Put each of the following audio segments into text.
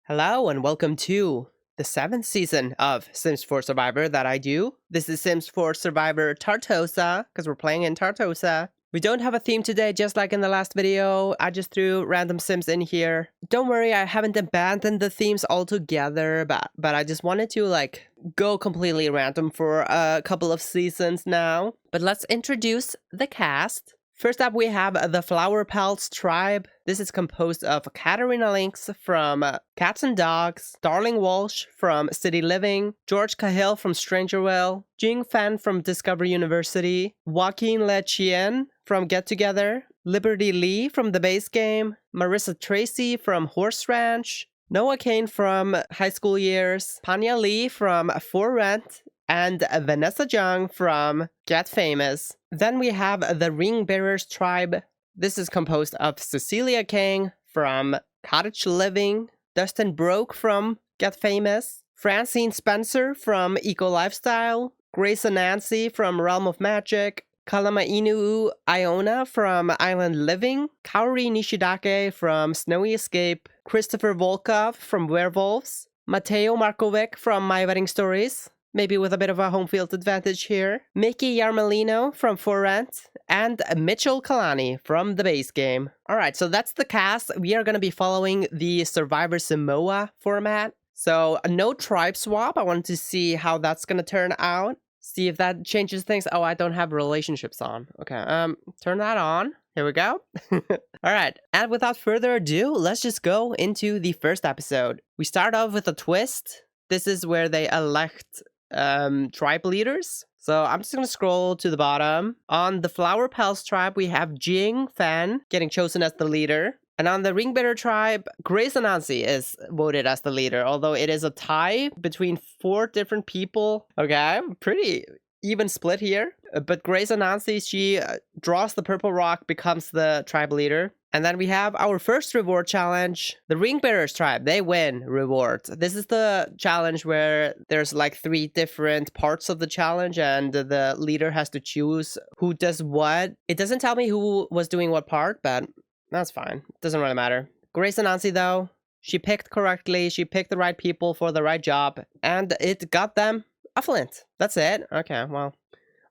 Hello and welcome to the 7th season of Sims 4 Survivor that I do. This is Sims 4 Survivor Tartosa, because we're playing in Tartosa. We don't have a theme today, just like in the last video. I just threw random Sims in here. Don't worry, I haven't abandoned the themes altogether, but I just wanted to go completely random for a couple of seasons now. But let's introduce the cast. First up, we have the Flower Pals tribe. This is composed of Katarina Lynx from Cats and Dogs, Darling Walsh from City Living, George Cahill from Strangerville, Jing Fan from Discovery University, Joaquin Le Chien from Get Together, Liberty Lee from The Base Game, Marissa Tracy from Horse Ranch, Noah Kane from High School Years, Panya Lee from For Rent, and Vanessa Jung from Get Famous. Then we have the Ring Bearers tribe. This is composed of Cecilia King from Cottage Living, Dustin Broke from Get Famous, Francine Spencer from Eco Lifestyle, Grace and Nancy from Realm of Magic, kalamainu'u Iona from Island Living, Kaori Nishidake from Snowy Escape, Christopher Volkov from Werewolves, Mateo Markovic from My Wedding Stories, maybe with a bit of a home field advantage here, Mickey Yarmelino from For Rent, and Mitchell Kalani from The Base Game. Alright, so that's the cast. We are going to be following the Survivor Samoa format. So no tribe swap. I wanted to see how that's going to turn out. See if that changes things. Oh, I don't have relationships on. Okay, turn that on. Here we go. Alright, and without further ado, let's just go into the first episode. We start off with a twist. This is where they elect tribe leaders. So I'm just gonna scroll to the bottom. On the Flower Pals tribe, we have Jing Fan getting chosen as the leader. And on the Ringbearer tribe, Grace Anansi is voted as the leader, although it is a tie between 4 different people. Okay, pretty even split here. But Grace Anansi, she draws the purple rock, becomes the tribe leader. And then we have our first reward challenge. The Ring Bearers tribe, they win reward. This is the challenge where there's like 3 different parts of the challenge and the leader has to choose who does what. It doesn't tell me who was doing what part, but that's fine. Doesn't really matter. Grace Anansi though, she picked correctly. She picked the right people for the right job and it got them a flint. That's it. Okay, well,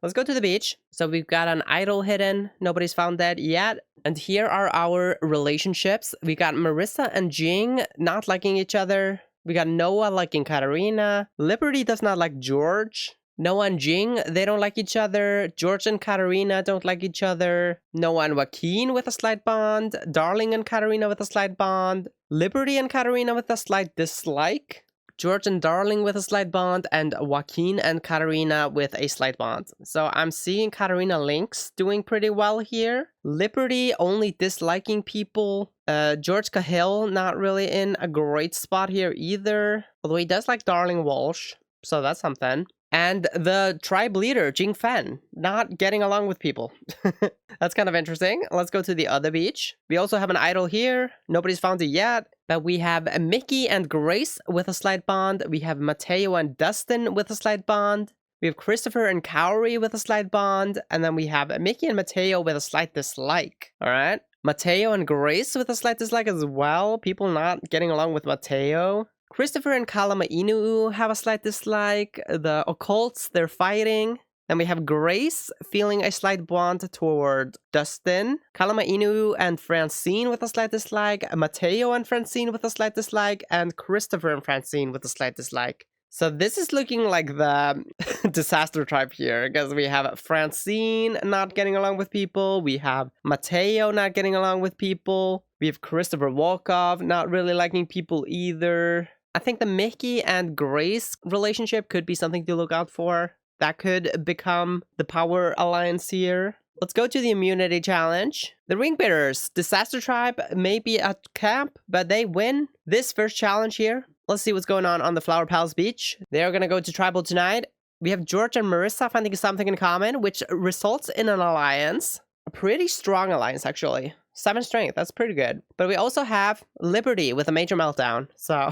let's go to the beach. So we've got an idol hidden. Nobody's found that yet. And here are our relationships. We got Marissa and Jing not liking each other. We got Noah liking Katarina. Liberty does not like George. Noah and Jing, they don't like each other. George and Katarina don't like each other. Noah and Joaquin with a slight bond. Darling and Katarina with a slight bond. Liberty and Katarina with a slight dislike. George and Darling with a slight bond, and Joaquin and Katarina with a slight bond. So I'm seeing Katarina Lynx doing pretty well here. Liberty only disliking people. George Cahill not really in a great spot here either. Although he does like Darling Walsh, so that's something. And the tribe leader, Jing Fan, not getting along with people. That's kind of interesting. Let's go to the other beach. We also have an idol here. Nobody's found it yet. But we have Mickey and Grace with a slight bond. We have Mateo and Dustin with a slight bond. We have Christopher and Kaori with a slight bond. And then we have Mickey and Mateo with a slight dislike. All right. Mateo and Grace with a slight dislike as well. People not getting along with Mateo. Christopher and kalamainu'u have a slight dislike. The occults, they're fighting. Then we have Grace feeling a slight bond toward Dustin. kalamainu'u and Francine with a slight dislike. Mateo and Francine with a slight dislike. And Christopher and Francine with a slight dislike. So this is looking like the disaster tribe here, because we have Francine not getting along with people. We have Mateo not getting along with people. We have Christopher Volkov not really liking people either. I think the Mickey and Grace relationship could be something to look out for. That could become the power alliance here. Let's go to the immunity challenge. The Ring Bearers, Disaster Tribe, may be at camp, but they win this first challenge here. Let's see what's going on the Flower Pals beach. They are going to go to Tribal tonight. We have George and Marissa finding something in common, which results in an alliance. A pretty strong alliance, actually. 7 strength, that's pretty good. But we also have Liberty with a major meltdown. So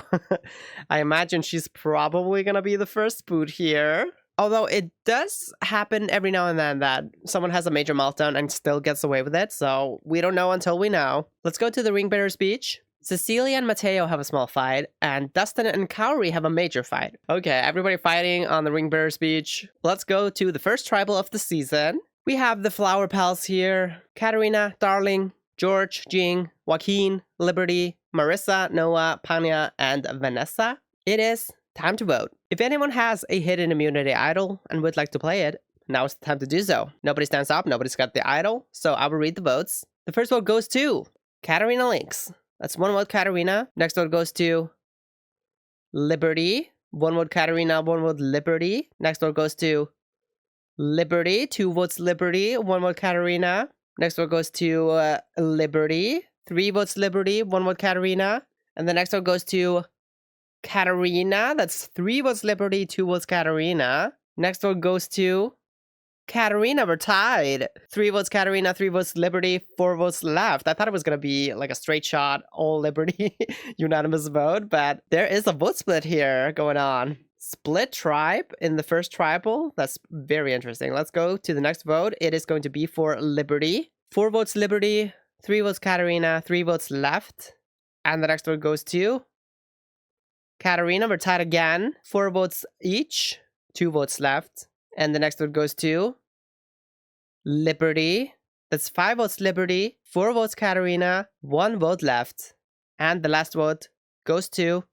I imagine she's probably going to be the first boot here. Although it does happen every now and then that someone has a major meltdown and still gets away with it. So we don't know until we know. Let's go to the Ring Bearers beach. Cecilia and Mateo have a small fight, and Dustin and Kaori have a major fight. Okay, everybody fighting on the Ring Bearers Beach. Let's go to the first tribal of the season. We have the Flower Pals here. Katarina, Darling, George, Jing, Joaquin, Liberty, Marissa, Noah, Panya, and Vanessa. It is time to vote. If anyone has a hidden immunity idol and would like to play it, now is the time to do so. Nobody stands up, nobody's got the idol, so I will read the votes. The first vote goes to Katarina Lynx. That's 1 vote Katarina. Next vote goes to Liberty. 1 vote Katarina, 1 vote Liberty. Next vote goes to Liberty. 2 votes Liberty, 1 vote Katarina. Next vote goes to Liberty. 3 votes Liberty, 1 vote Katarina. And the next vote goes to Katarina. That's 3 votes Liberty, 2 votes Katarina. Next vote goes to Katarina. We're tied. 3 votes Katarina, 3 votes Liberty, 4 votes left. I thought it was going to be like a straight shot, all Liberty, unanimous vote, but there is a vote split here going on. Split tribe in the first tribal. That's very interesting. Let's go to the next vote. It is going to be for Liberty. 4 votes Liberty, 3 votes Katarina, 3 votes left. And the next vote goes to Katarina. We're tied again. 4 votes each, 2 votes left. And the next vote goes to Liberty. That's 5 votes Liberty, 4 votes Katarina, 1 vote left. And the last vote goes to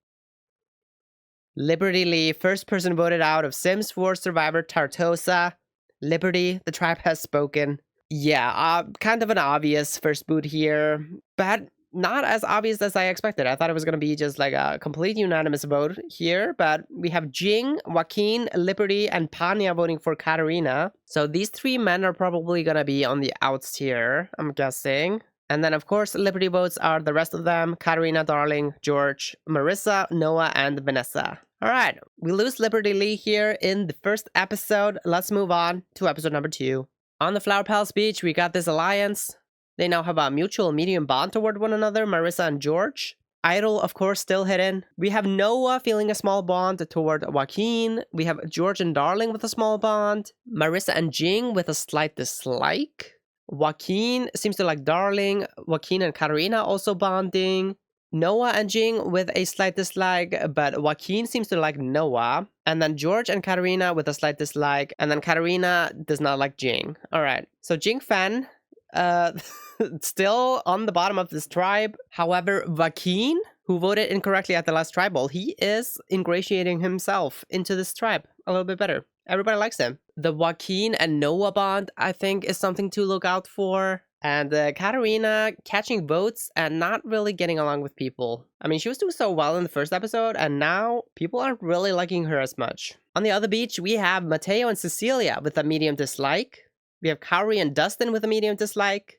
Liberty Lee. First person voted out of Sims 4 Survivor Tartosa. Liberty, the tribe has spoken. Yeah, kind of an obvious first boot here, but not as obvious as I expected. I thought it was going to be just like a complete unanimous vote here, but we have Jing, Joaquin, Liberty, and Panya voting for Katarina. So these 3 men are probably going to be on the outs here, I'm guessing. And then, of course, Liberty votes are the rest of them: Katarina, Darling, George, Marissa, Noah, and Vanessa. All right, we lose Liberty Lee here in the first episode. Let's move on to episode number 2. On the Flower Palace Beach, we got this alliance. They now have a mutual medium bond toward one another, Marissa and George. Idol, of course, still hidden. We have Noah feeling a small bond toward Joaquin. We have George and Darling with a small bond. Marissa and Jing with a slight dislike. Joaquin seems to like Darling. Joaquin and Katarina also bonding. Noah and Jing with a slight dislike, but Joaquin seems to like Noah. And then George and Katarina with a slight dislike. And then Katarina does not like Jing. All right, so Jing fan still on the bottom of this tribe. However, Joaquin, who voted incorrectly at the last tribal, he is ingratiating himself into this tribe a little bit better. Everybody likes him. The Joaquin and Noah bond, I think, is something to look out for. And Katarina catching votes and not really getting along with people. I mean, she was doing so well in the first episode, and now people aren't really liking her as much. On the other beach, we have Mateo and Cecilia with a medium dislike. We have Kaori and Dustin with a medium dislike.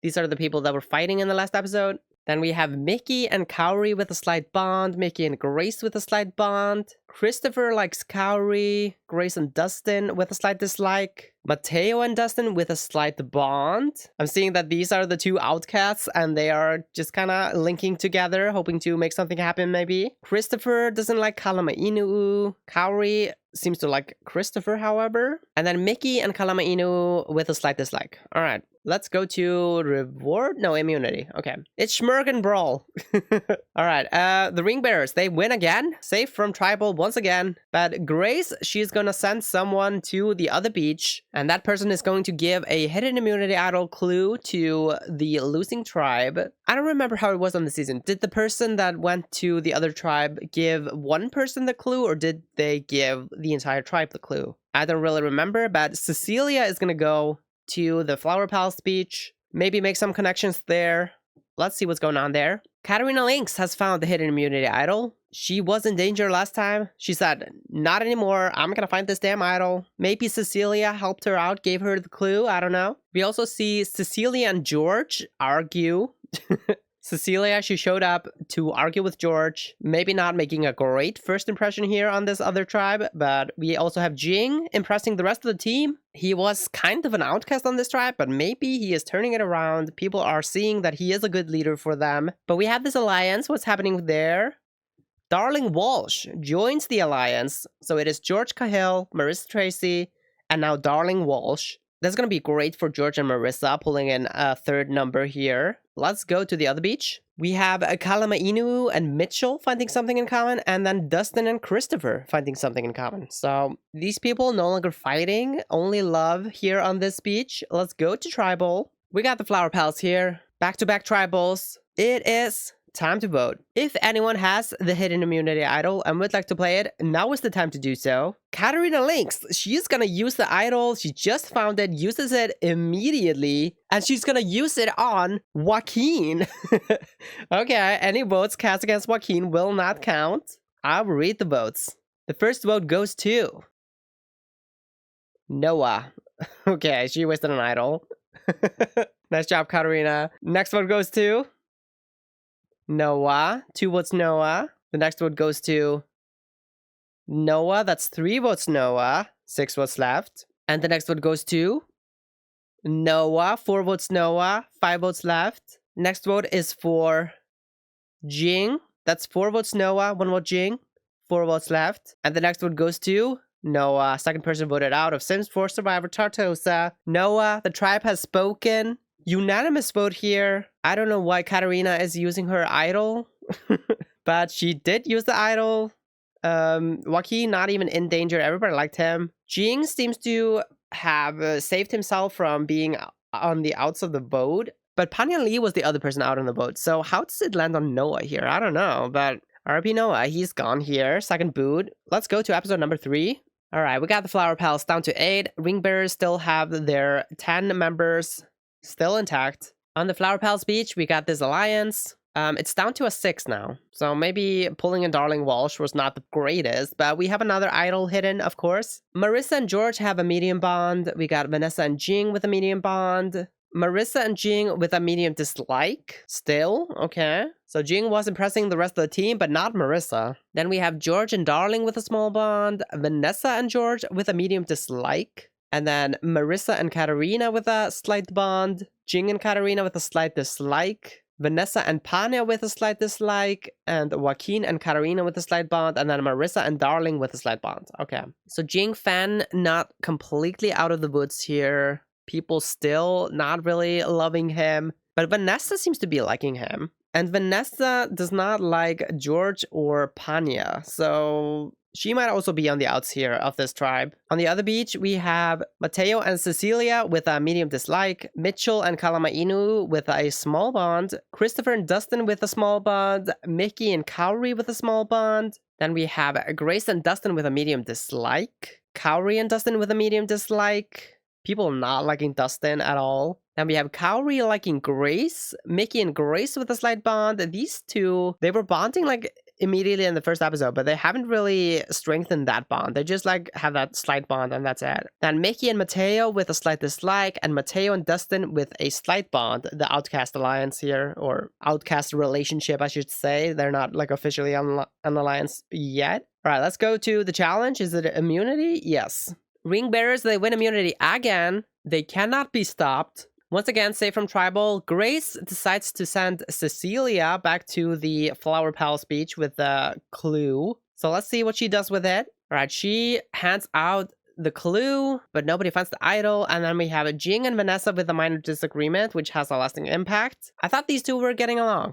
These are the people that were fighting in the last episode. Then we have Mickey and Kaori with a slight bond. Mickey and Grace with a slight bond. Christopher likes Kaori. Grace and Dustin with a slight dislike. Mateo and Dustin with a slight bond. I'm seeing that these are the 2 outcasts and they are just kind of linking together, hoping to make something happen maybe. Christopher doesn't like kalamainu'u. Kaori seems to like Christopher, however. And then Mickey and kalamainu'u with a slight dislike. All right, let's go to reward. No, immunity. Okay, it's Schmirg and Brawl. All right, the Ring Bearers, they win again. Safe from tribal once again. But Grace, she's gonna send someone to the other beach. And that person is going to give a hidden immunity idol clue to the losing tribe. I don't remember how it was on the season. Did the person that went to the other tribe give one person the clue, or did they give the entire tribe the clue? I don't really remember, but Cecilia is going to go to the Flower Palace Beach, maybe make some connections there. Let's see what's going on there. Katarina Lynx has found the hidden immunity idol. She was in danger last time. She said, not anymore. I'm gonna find this damn idol. Maybe Cecilia helped her out, gave her the clue. I don't know. We also see Cecilia and George argue. Cecilia, she showed up to argue with George. Maybe not making a great first impression here on this other tribe, but we also have Jing impressing the rest of the team. He was kind of an outcast on this tribe, but maybe he is turning it around. People are seeing that he is a good leader for them. But we have this alliance. What's happening there? Darling Walsh joins the alliance. So it is George Cahill, Marissa Tracy, and now Darling Walsh. That's going to be great for George and Marissa pulling in a third number here. Let's go to the other beach. We have Kalamainu'u and Mitchell finding something in common, and then Dustin and Christopher finding something in common. So these people no longer fighting, only love here on this beach. Let's go to tribal. We got the flower pals here. Back-to-back tribals. It is time to vote. If anyone has the hidden immunity idol and would like to play it, now is the time to do so. Katarina Lynx, she's gonna use the idol. She just found it, uses it immediately, and she's gonna use it on Joaquin. Okay, any votes cast against Joaquin will not count. I'll read the votes. The first vote goes to Noah. Okay, she wasted an idol. Nice job, Katarina. Next vote goes to Noah. 2 votes Noah. The next vote goes to Noah. That's 3 votes Noah. 6 votes left. And the next vote goes to Noah. 4 votes Noah. 5 votes left. Next vote is for Jing. That's 4 votes Noah. 1 vote Jing. 4 votes left. And the next vote goes to Noah. Second person voted out of Sims 4 Survivor Tartosa. Noah, the tribe has spoken. Unanimous vote here. I don't know why Katarina is using her idol, but she did use the idol. Joaquin not even in danger. Everybody liked him. Jing seems to have saved himself from being on the outs of the boat, but Panya Lee was the other person out on the boat. So how does it land on Noah here? I don't know, but RP Noah, he's gone here. Second boot. Let's go to episode number 3. All right, we got the flower pals down to 8. Ring bearers still have their 10 members still intact. On the Flower Pals beach, we got this alliance. It's down to a 6 now. So maybe pulling in Darling Walsh was not the greatest, but we have another idol hidden, of course. Marissa and George have a medium bond. We got Vanessa and Jing with a medium bond. Marissa and Jing with a medium dislike. Still, okay. So Jing was impressing the rest of the team, but not Marissa. Then we have George and Darling with a small bond. Vanessa and George with a medium dislike. And then Marissa and Katarina with a slight bond. Jing and Katarina with a slight dislike. Vanessa and Panya with a slight dislike. And Joaquin and Katarina with a slight bond. And then Marissa and Darling with a slight bond. Okay. So Jing fan not completely out of the woods here. People still not really loving him. But Vanessa seems to be liking him. And Vanessa does not like George or Panya. So she might also be on the outs here of this tribe. On the other beach, we have Mateo and Cecilia with a medium dislike, Mitchell and Kalamainu'u with a small bond, Christopher and Dustin with a small bond, Mickey and Cowrie with a small bond. Then we have Grace and Dustin with a medium dislike, Cowrie and Dustin with a medium dislike, people not liking Dustin at all. Then we have Cowrie liking Grace, Mickey and Grace with a slight bond. These two, they were bonding like immediately in the first episode, but they haven't really strengthened that bond. They just like have that slight bond and that's it. Then Mickey and Mateo with a slight dislike, and Mateo and Dustin with a slight bond. The Outcast Alliance here, or Outcast relationship, I should say. They're not like officially on an alliance yet. All right, let's go to the challenge. Is it immunity? Yes. Ring bearers, they win immunity again. They cannot be stopped. Once again, safe from tribal, Grace decides to send Cecilia back to the Flower Palace beach with a clue. So let's see what she does with it. All right, she hands out the clue, but nobody finds the idol. And then we have Jing and Vanessa with a minor disagreement, which has a lasting impact. I thought these two were getting along.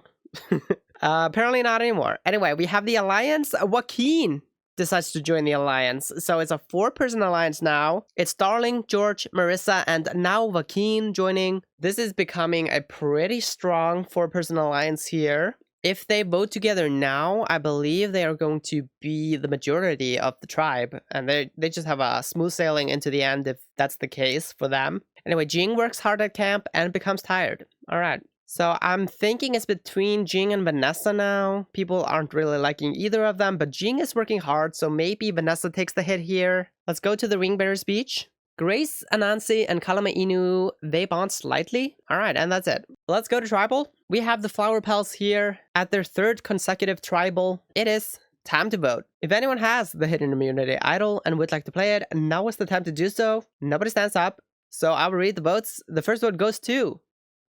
Apparently not anymore. Anyway, we have the alliance. Joaquin decides to join the alliance. So it's a 4-person alliance now. It's Darling, George, Marissa, and now Joaquin joining. This is becoming a pretty strong 4-person alliance here. If they vote together now, I believe they are going to be the majority of the tribe. And they just have a smooth sailing into the end if that's the case for them. Anyway, Jing works hard at camp and becomes tired. All right. So I'm thinking it's between Jing and Vanessa now. People aren't really liking either of them, but Jing is working hard, so maybe Vanessa takes the hit here. Let's go to the Ring Bearers Beach. Grace, Anansi, and Kalamainu'u, they bond slightly. All right, and that's it. Let's go to Tribal. We have the Flower Pals here at their 3rd consecutive Tribal. It is time to vote. If anyone has the Hidden Immunity Idol and would like to play it, now is the time to do so. Nobody stands up, so I will read the votes. The first vote goes to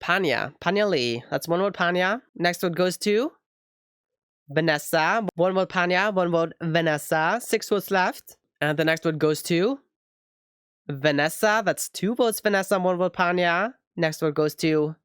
Panya Lee. That's 1 vote Panya. Next vote goes to Vanessa. 1 vote Panya, 1 vote Vanessa. 6 votes left. And the next vote goes to Vanessa, that's 2 votes Vanessa, 1 vote Panya. Next vote goes to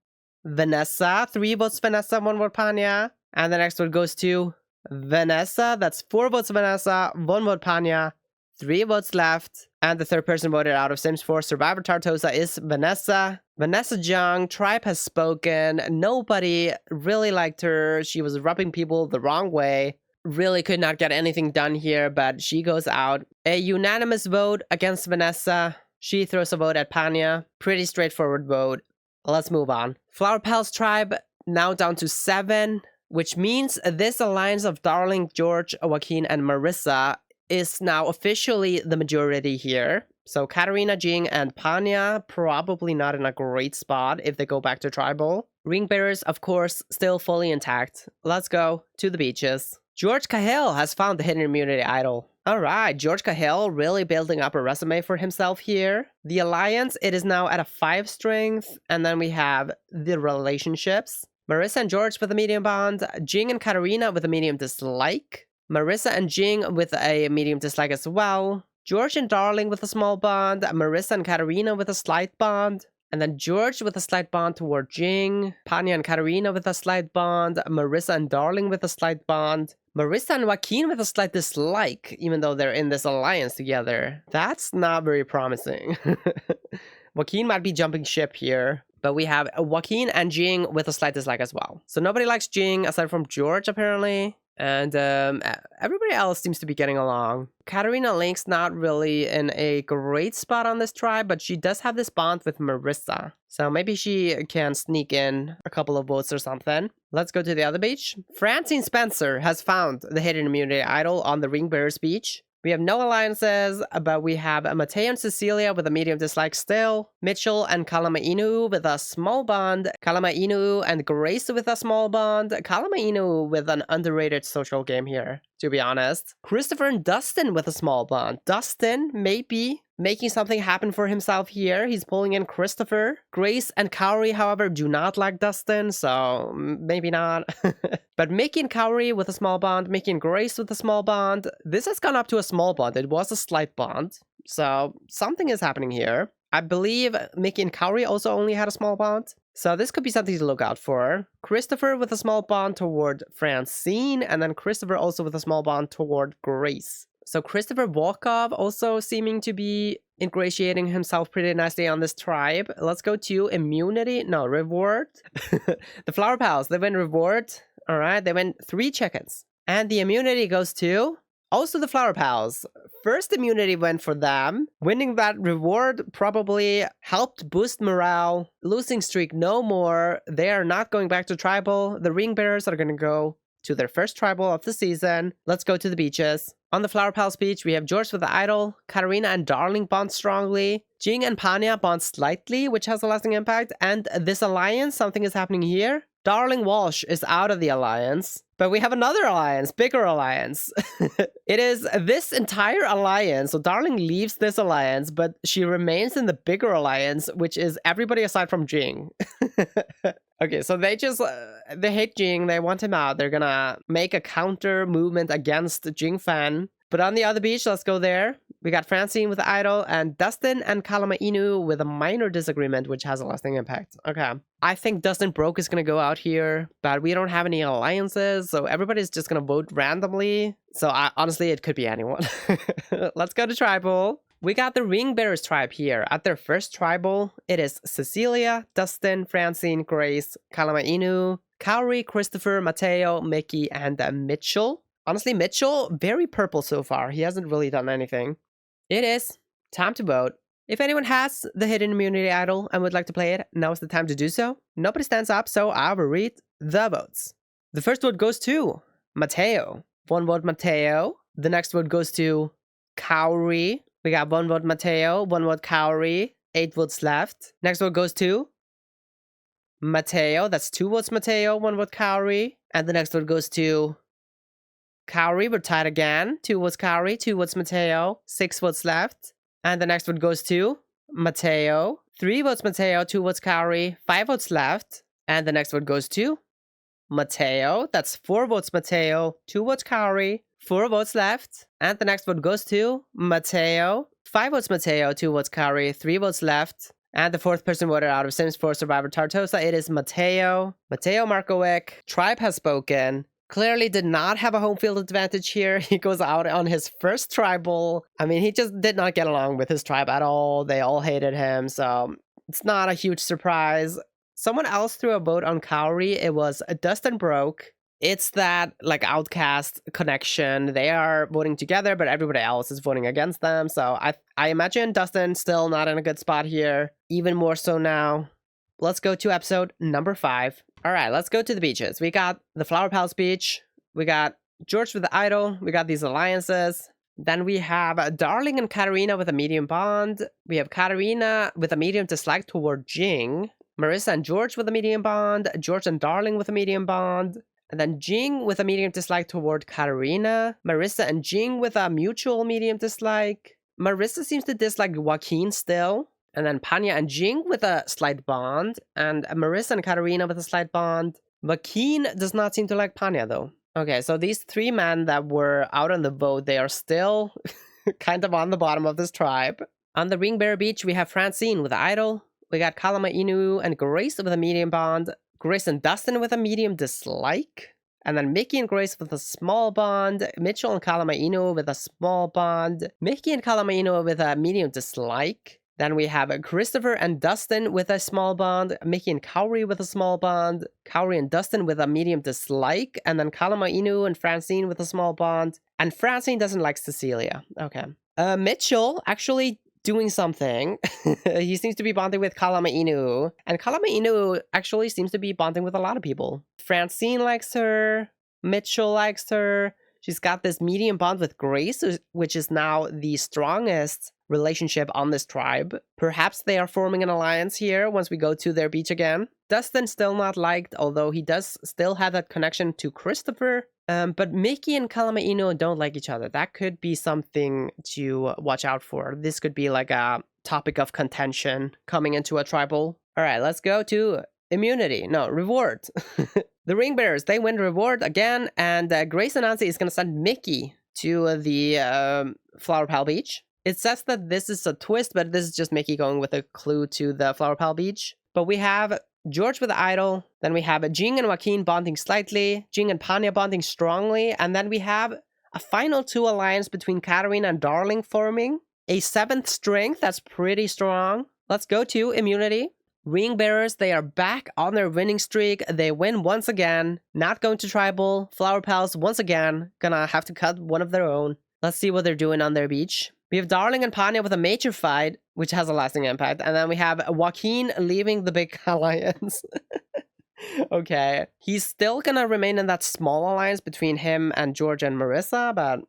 Vanessa, 3 votes Vanessa, 1 vote Panya. And the next vote goes to Vanessa, that's 4 votes Vanessa, 1 vote Panya. 3 votes left. And the third person voted out of Sims 4 Survivor Tartosa is Vanessa. Vanessa Jung, tribe has spoken. Nobody really liked her. She was rubbing people the wrong way. Really could not get anything done here, but she goes out. A unanimous vote against Vanessa. She throws a vote at Panya. Pretty straightforward vote. Let's move on. Flower Pals tribe now down to 7, which means this alliance of Darling, George, Joaquin, and Marissa is now officially the majority here. So Katarina, Jing, and Panya probably not in a great spot if they go back to tribal. Ring bearers, of course, still fully intact. Let's go to the beaches. George Cahill has found the hidden immunity idol. Alright, George Cahill really building up a resume for himself here. The alliance, it is now at a 5 strength. And then we have the relationships. Marissa and George with a medium bond. Jing and Katarina with a medium dislike. Marissa and Jing with a medium dislike as well. George and Darling with a small bond. Marissa and Katarina with a slight bond. And then George with a slight bond toward Jing. Panya and Katarina with a slight bond. Marissa and Darling with a slight bond. Marissa and Joaquin with a slight dislike, even though they're in this alliance together. That's not very promising. Joaquin might be jumping ship here. But we have Joaquin and Jing with a slight dislike as well. So nobody likes Jing aside from George, apparently. And everybody else seems to be getting along. Katarina Link's not really in a great spot on this tribe, but she does have this bond with Marissa. So maybe she can sneak in a couple of votes or something. Let's go to the other beach. Francine Spencer has found the hidden immunity idol on the Ring Bearers beach. We have no alliances, but we have Mateo and Cecilia with a medium dislike still. Mitchell and kalamainu'u with a small bond. Kalamainu'u and Grace with a small bond. Kalamainu'u with an underrated social game here, to be honest. Christopher and Dustin with a small bond. Dustin, maybe making something happen for himself here. He's pulling in Christopher. Grace and Kaori, however, do not like Dustin, so maybe not. But Mickey and Kaori with a small bond. Mickey and Grace with a small bond. This has gone up to a small bond. It was a slight bond. So something is happening here. I believe Mickey and Kaori also only had a small bond. So this could be something to look out for. Christopher with a small bond toward Francine. And then Christopher also with a small bond toward Grace. So Christopher Volkov also seeming to be ingratiating himself pretty nicely on this tribe. Let's go to immunity. No, reward. The Flower Pals, they win reward. All right, they win 3 chickens. And the immunity goes to also the Flower Pals. First immunity went for them. Winning that reward probably helped boost morale. Losing streak no more. They are not going back to tribal. The Ring Bearers are going to go to their first tribal of the season. Let's go to the beaches. On the Flower Pals beach, we have George with the idol. Katarina and Darling bond strongly. Jing and Panya bond slightly, which has a lasting impact. And this alliance, something is happening here. Darling Walsh is out of the alliance. But we have another alliance, bigger alliance. It is this entire alliance. So Darling leaves this alliance, but she remains in the bigger alliance, which is everybody aside from Jing. Okay, so they just, they hate Jing. They want him out. They're gonna make a counter movement against Jing Fan. But on the other beach, let's go there. We got Francine with the idol and Dustin and kalamainu'u with a minor disagreement, which has a lasting impact. Okay. I think Dustin Broke is going to go out here, but we don't have any alliances, so everybody's just going to vote randomly. So honestly, it could be anyone. Let's go to tribal. We got the Ring Bearers tribe here. At their first tribal, it is Cecilia, Dustin, Francine, Grace, kalamainu'u, Kaori, Christopher, Mateo, Mickey, and Mitchell. Honestly, Mitchell, very purple so far. He hasn't really done anything. It is time to vote. If anyone has the hidden immunity idol and would like to play it, now is the time to do so. Nobody stands up, so I will read the votes. The first vote goes to Mateo. 1 vote Mateo. The next vote goes to Kaori. We got 1 vote Mateo, 1 vote Kaori, 8 votes left. Next vote goes to Mateo. That's 2 votes Mateo, 1 vote Kaori. And the next vote goes to Kaori. We're tied again. 2 votes Kaori, 2 votes Mateo, 6 votes left. And the next vote goes to Mateo. 3 votes Mateo, 2 votes Kaori, 5 votes left. And the next vote goes to Mateo. That's 4 votes Mateo, 2 votes Kaori, 4 votes left. And the next vote goes to Mateo. 5 votes Mateo, 2 votes Kari, 3 votes left. And the 4th person voted out of Sims 4 Survivor Tartosa. It is Mateo. Mateo Markowick. Tribe has spoken. Clearly did not have a home field advantage here. He goes out on his first tribal. I mean, he just did not get along with his tribe at all. They all hated him, so it's not a huge surprise. Someone else threw a vote on Kauri. It was Dustin Broke. It's that, like, outcast connection. They are voting together, but everybody else is voting against them. So I imagine Dustin still not in a good spot here. Even more so now. Let's go to episode number 5. All right, let's go to the beaches. We got the Flower Palace Beach. We got George with the Idol. We got these alliances. Then we have Darling and Katarina with a medium bond. We have Katarina with a medium dislike toward Jing. Marissa and George with a medium bond. George and Darling with a medium bond. And then Jing with a medium dislike toward Katarina. Marissa and Jing with a mutual medium dislike. Marissa seems to dislike Joaquin still. And then Panya and Jing with a slight bond. And Marissa and Katarina with a slight bond. Joaquin does not seem to like Panya though. Okay, so these 3 men that were out on the vote, they are still kind of on the bottom of this tribe. On the Ring Bear Beach, we have Francine with the Idol. We got kalamainu'u and Grace with a medium bond. Grace and Dustin with a medium dislike. And then Mickey and Grace with a small bond. Mitchell and kalamainu'u with a small bond. Mickey and kalamainu'u with a medium dislike. Then we have Christopher and Dustin with a small bond. Mickey and Kauri with a small bond. Kauri and Dustin with a medium dislike. And then kalamainu'u and Francine with a small bond. And Francine doesn't like Cecilia. Okay. Mitchell actually doing something. He seems to be bonding with kalamainu'u. And kalamainu'u actually seems to be bonding with a lot of people. Francine likes her. Mitchell likes her. She's got this medium bond with Grace, which is now the strongest relationship on this tribe. Perhaps they are forming an alliance here once we go to their beach again. Dustin still not liked, although he does still have that connection to Christopher. But Mickey and kalamainu'u don't like each other. That could be something to watch out for. This could be like a topic of contention coming into a tribal. All right, let's go to immunity. No, reward. The Ring Bearers, they win reward again. And Grace and Nancy is going to send Mickey to the Flower Pal Beach. It says that this is a twist, but this is just Mickey going with a clue to the Flower Pal Beach. But we have George with the Idol. Then we have Jing and Joaquin bonding slightly. Jing and Panya bonding strongly. And then we have a final 2 alliance between Katarina and Darling forming. A 7th strength, that's pretty strong. Let's go to immunity. Ring Bearers, they are back on their winning streak. They win once again. Not going to tribal. Flower Pals once again. Gonna have to cut one of their own. Let's see what they're doing on their beach. We have Darling and Panya with a major fight, which has a lasting impact. And then we have Joaquin leaving the big alliance. Okay. He's still gonna remain in that small alliance between him and George and Marissa, but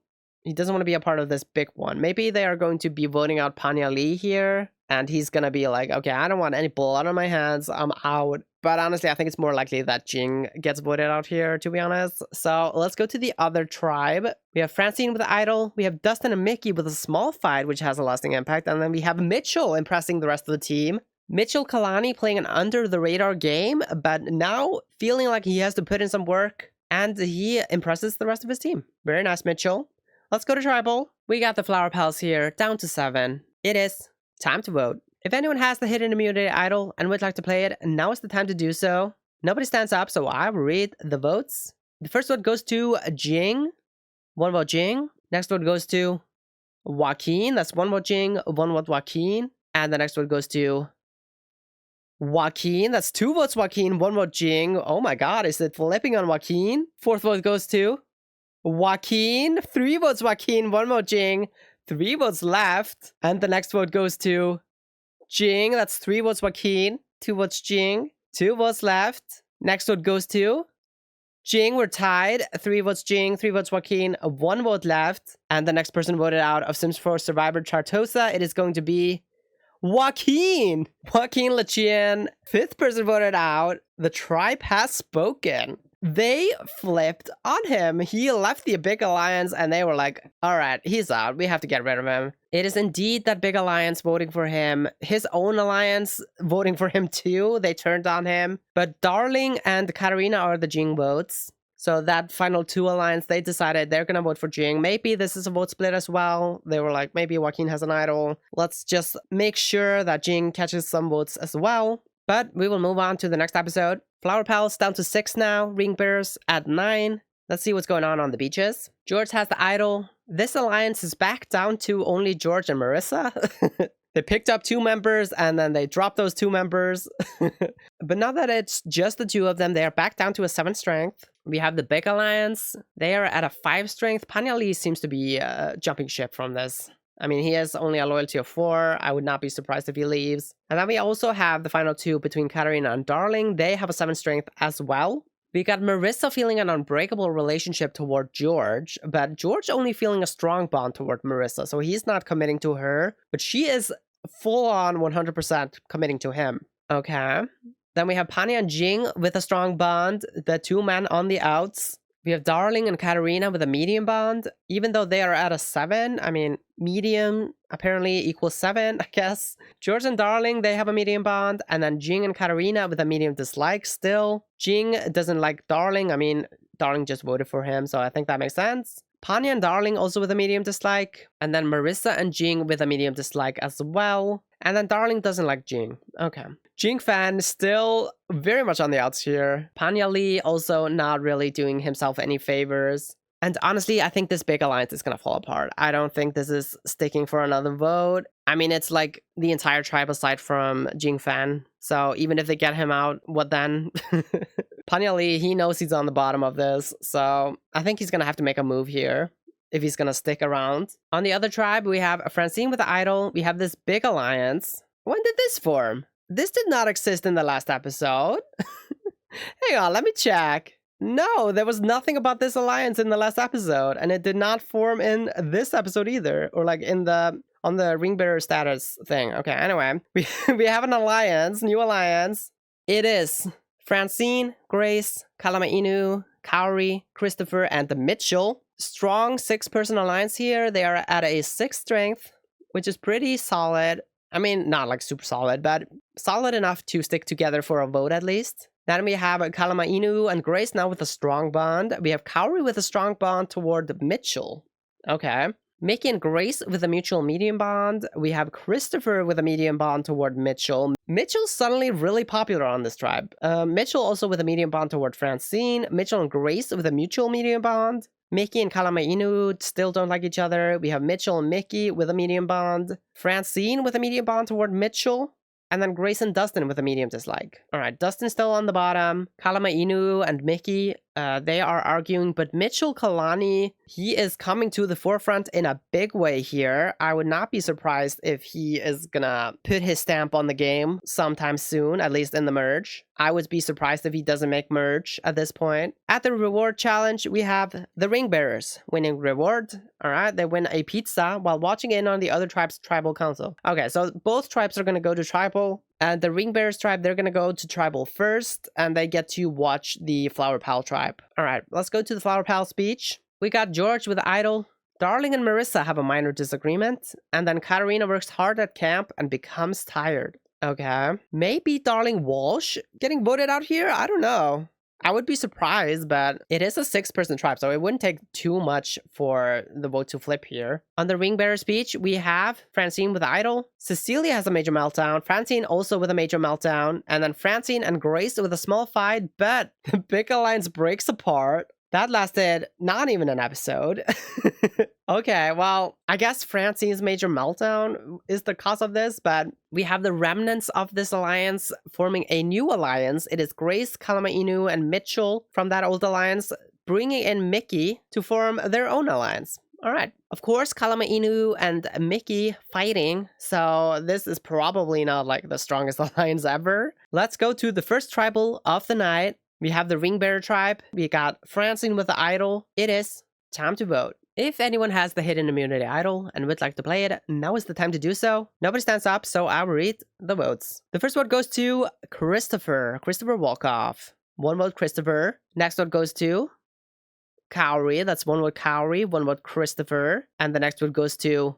he doesn't want to be a part of this big one. Maybe they are going to be voting out Panya Lee here. And he's gonna be like, okay, I don't want any blood on my hands. I'm out. But honestly, I think it's more likely that Jing gets voted out here, to be honest. So let's go to the other tribe. We have Francine with the Idol. We have Dustin and Mickey with a small fight, which has a lasting impact. And then we have Mitchell impressing the rest of the team. Mitchell Kalani playing an under-the-radar game, but now feeling like he has to put in some work. And he impresses the rest of his team. Very nice, Mitchell. Let's go to tribal. We got the Flower Pals here, down to 7. It is time to vote. If anyone has the hidden immunity idol and would like to play it, now is the time to do so. Nobody stands up, so I will read the votes. The first vote goes to Jing. 1 vote Jing. Next vote goes to Joaquin. That's 1 vote Jing, 1 vote Joaquin. And the next vote goes to Joaquin. That's 2 votes Joaquin, 1 vote Jing. Oh my god, is it flipping on Joaquin? 4th vote goes to Joaquin. 3 votes Joaquin, 1 vote Jing. 3 votes left. And the next vote goes to Jing. That's 3 votes Joaquin, 2 votes Jing. 2 votes left. Next vote goes to Jing. We're tied. 3 votes Jing, 3 votes Joaquin, 1 vote left. And the next person voted out of Sims 4 Survivor Tartosa, it is going to be Joaquin. Joaquin Lachian. 5th person voted out. The tribe has spoken. They flipped on him. He left the big alliance and they were like, all right, he's out. We have to get rid of him. It is indeed that big alliance voting for him. His own alliance voting for him too. They turned on him. But Darling and Katarina are the Jing votes. So that final 2 alliance, they decided they're gonna vote for Jing. Maybe this is a vote split as well. They were like, maybe Joaquin has an idol. Let's just make sure that Jing catches some votes as well. But we will move on to the next episode. Flower Pals down to 6 now. Ring Bearers at 9. Let's see what's going on the beaches. George has the idol. This alliance is back down to only George and Marissa. They picked up 2 members and then they dropped those 2 members. But now that it's just the 2 of them, they are back down to a 7 strength. We have the big alliance. They are at a 5 strength. Panya Lee seems to be jumping ship from this. I mean, he has only a loyalty of 4. I would not be surprised if he leaves. And then we also have the final 2 between Katarina and Darling. They have a 7 strength as well. We got Marissa feeling an unbreakable relationship toward George, but George only feeling a strong bond toward Marissa, so he's not committing to her, but she is full on 100% committing to him. Okay. Then we have Panya and Jing with a strong bond, the 2 men on the outs. We have Darling and Katarina with a medium bond, even though they are at a 7. I mean, medium apparently equals 7, I guess. George and Darling, they have a medium bond, and then Jing and Katarina with a medium dislike still. Jing doesn't like Darling. I mean, Darling just voted for him, so I think that makes sense. Panya and Darling also with a medium dislike, and then Marissa and Jing with a medium dislike as well. And then Darling doesn't like Jing. Okay. Jing fan still very much on the outs here. Panya Lee also not really doing himself any favors. And honestly, I think this big alliance is going to fall apart. I don't think this is sticking for another vote. I mean, it's like the entire tribe aside from Jing fan. So even if they get him out, what then? Panya Lee, he knows he's on the bottom of this. So I think he's going to have to make a move here if he's going to stick around. On the other tribe, we have Francine with the idol. We have this big alliance. When did this form? This did not exist in the last episode. Hang on, let me check. No, there was nothing about this alliance in the last episode, and it did not form in this episode either, or like in the on the ring bearer status thing. Okay, anyway, we have an alliance, new alliance. It is Francine, Grace, kalamainu'u, Kaori, Christopher, and the Mitchell. Strong 6-person alliance here. They are at a 6 strength, which is pretty solid. I mean, not like super solid, but solid enough to stick together for a vote at least. Then we have kalamainu'u and Grace now with a strong bond. We have Kaori with a strong bond toward Mitchell. Okay. Mickey and Grace with a mutual medium bond. We have Christopher with a medium bond toward Mitchell. Mitchell's suddenly really popular on this tribe. Mitchell also with a medium bond toward Francine. Mitchell and Grace with a mutual medium bond. Mickey and kalamainu'u still don't like each other. We have Mitchell and Mickey with a medium bond. Francine with a medium bond toward Mitchell. And then Grace and Dustin with a medium dislike. All right, Dustin's still on the bottom. Kalamainu'u and Mickey, they are arguing. But Mitchell Kalani, he is coming to the forefront in a big way here. I would not be surprised if he is gonna put his stamp on the game sometime soon, at least in the merge. I would be surprised if he doesn't make merge at this point. At the reward challenge, we have the ring bearers winning reward. All right, they win a pizza while watching in on the other tribe's tribal council. Okay, so both tribes are going to go to tribal. And the ring bearers tribe, they're going to go to tribal first. And they get to watch the Flower Pal tribe. All right, let's go to the Flower Pal speech. We got George with the idol. Darling and Marissa have a minor disagreement. And then Katarina works hard at camp and becomes tired. Okay. Maybe Darling Walsh getting voted out here? I don't know. I would be surprised, but it is a 6-person tribe, so it wouldn't take too much for the vote to flip here. On the ring bearer speech, we have Francine with the idol. Cecilia has a major meltdown. Francine also with a major meltdown. And then Francine and Grace with a small fight, but the big alliance breaks apart. That lasted not even an episode. Okay, well, I guess Francine's major meltdown is the cause of this, but we have the remnants of this alliance forming a new alliance. It is Grace, kalamainu'u, and Mitchell from that old alliance, bringing in Mickey to form their own alliance. All right. Of course, kalamainu'u and Mickey fighting, so this is probably not like the strongest alliance ever. Let's go to the first tribal of the night. We have the ring bearer tribe. We got Francine with the idol. It is time to vote. If anyone has the hidden immunity idol and would like to play it, now is the time to do so. Nobody stands up, so I'll read the votes. The first vote goes to Christopher Walkoff. 1 vote Christopher. Next vote goes to Kaori. That's 1 vote Kaori, 1 vote Christopher. And the next vote goes to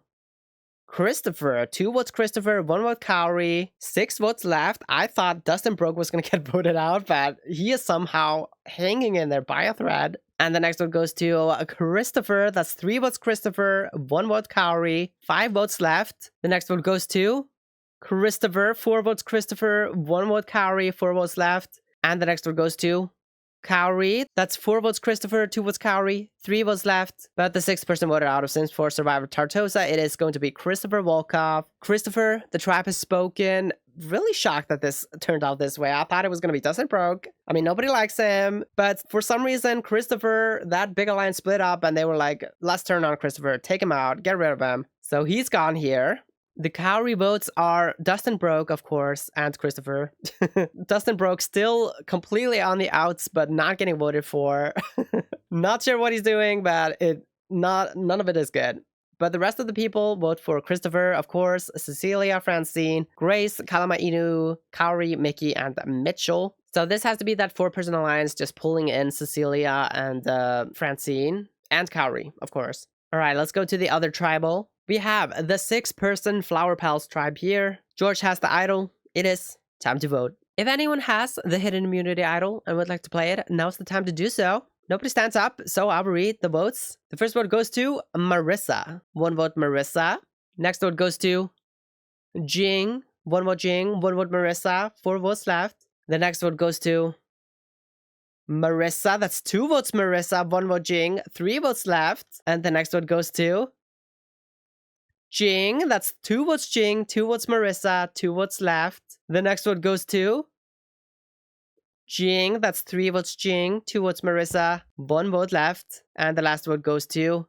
Christopher. 2 votes Christopher, 1 vote Kaori, 6 votes left. I thought Dustin Broke was going to get voted out, but he is somehow hanging in there by a thread. And the next one goes to Christopher. That's 3 votes Christopher, 1 vote Kaori, 5 votes left. The next one goes to Christopher. 4 votes Christopher, 1 vote Kaori, 4 votes left. And the next one goes to Kaori. That's 4 votes Christopher, 2 votes Kaori, 3 votes left. But the 6th person voted out of Sims 4 Survivor Tartosa. It is going to be Christopher Volkov. Christopher, the tribe has spoken. Really shocked that this turned out this way. I thought it was going to be Dustin Broke. I mean, nobody likes him. But for some reason, Christopher, that big alliance split up and they were like, let's turn on Christopher. Take him out. Get rid of him. So he's gone here. The Kaori votes are Dustin Broke, of course, and Christopher. Dustin Broke still completely on the outs, but not getting voted for. Not sure what he's doing, but none of it is good. But the rest of the people vote for Christopher, of course, Cecilia, Francine, Grace, kalamainu'u, Kaori, Mickey, and Mitchell. So this has to be that 4-person alliance just pulling in Cecilia and Francine, and Kaori, of course. All right, let's go to the other tribal. We have the 6-person Flower Pals tribe here. George has the idol. It is time to vote. If anyone has the hidden immunity idol and would like to play it, now's the time to do so. Nobody stands up, so I'll read the votes. The first vote goes to Marissa. 1 vote Marissa. Next vote goes to Jing. 1 vote Jing. 1 vote Marissa. 4 votes left. The next vote goes to Marissa. That's 2 votes Marissa. 1 vote Jing. 3 votes left. And the next vote goes to Jing. That's 2 votes Jing, 2 votes Marissa, 2 votes left. The next vote goes to Jing. That's 3 votes Jing, 2 votes Marissa, 1 vote left. And the last vote goes to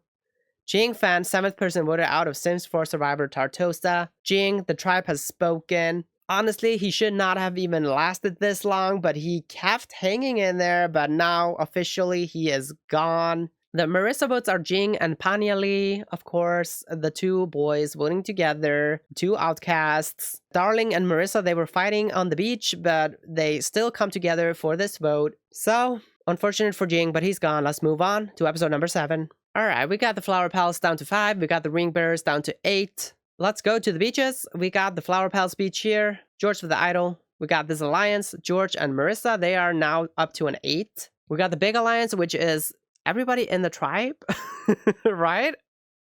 Jing fan, 7th person voted out of Sims 4 Survivor Tartosa. Jing, the tribe has spoken. Honestly, he should not have even lasted this long, but he kept hanging in there. But now, officially, he is gone. The Marissa votes are Jing and Panya Lee, of course, the 2 boys voting together, 2 outcasts. Darling and Marissa, they were fighting on the beach, but they still come together for this vote. So, unfortunate for Jing, but he's gone. Let's move on to episode number 7. All right, we got the Flower Pals down to 5. We got the Ring Bearers down to 8. Let's go to the beaches. We got the Flower Pals beach here. George with the idol. We got this alliance, George and Marissa. They are now up to an 8. We got the big alliance, which is everybody in the tribe, right?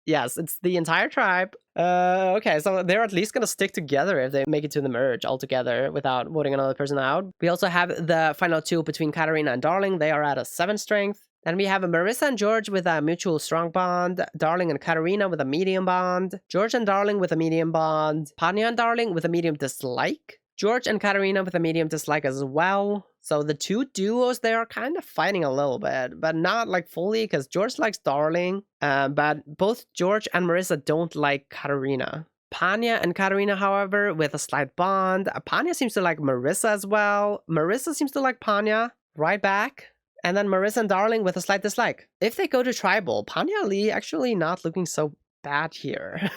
Yes, it's the entire tribe. Okay, so they're at least gonna stick together if they make it to the merge altogether without voting another person out. We also have the final 2 between Katarina and Darling. They are at a 7 strength. And we have Marissa and George with a mutual strong bond. Darling and Katarina with a medium bond. George and Darling with a medium bond. Panya and Darling with a medium dislike. George and Katarina with a medium dislike as well. So the 2 duos, they are kind of fighting a little bit, but not like fully because George likes Darling. But both George and Marissa don't like Katarina. Panya and Katarina, however, with a slight bond. Panya seems to like Marissa as well. Marissa seems to like Panya. Right back. And then Marissa and Darling with a slight dislike. If they go to tribal, Panya Lee actually not looking so bad here.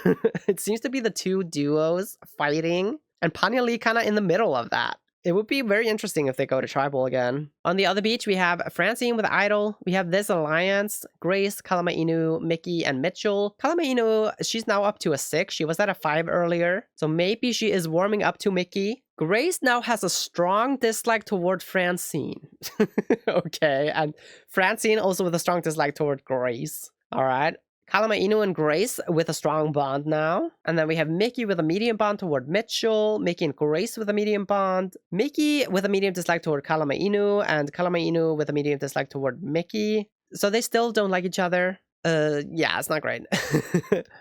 It seems to be the 2 duos fighting. And Panya Lee kind of in the middle of that. It would be very interesting if they go to tribal again. On the other beach, we have Francine with Idol. We have this alliance, Grace, kalamainu'u, Mickey, and Mitchell. Kalamainu'u, she's now up to a 6. She was at a 5 earlier. So maybe she is warming up to Mickey. Grace now has a strong dislike toward Francine. Okay, and Francine also with a strong dislike toward Grace. All right. Kalamainu'u and Grace with a strong bond now. And then we have Mickey with a medium bond toward Mitchell. Mickey and Grace with a medium bond. Mickey with a medium dislike toward Kalamainu'u. And Kalamainu'u with a medium dislike toward Mickey. So they still don't like each other. Yeah, it's not great.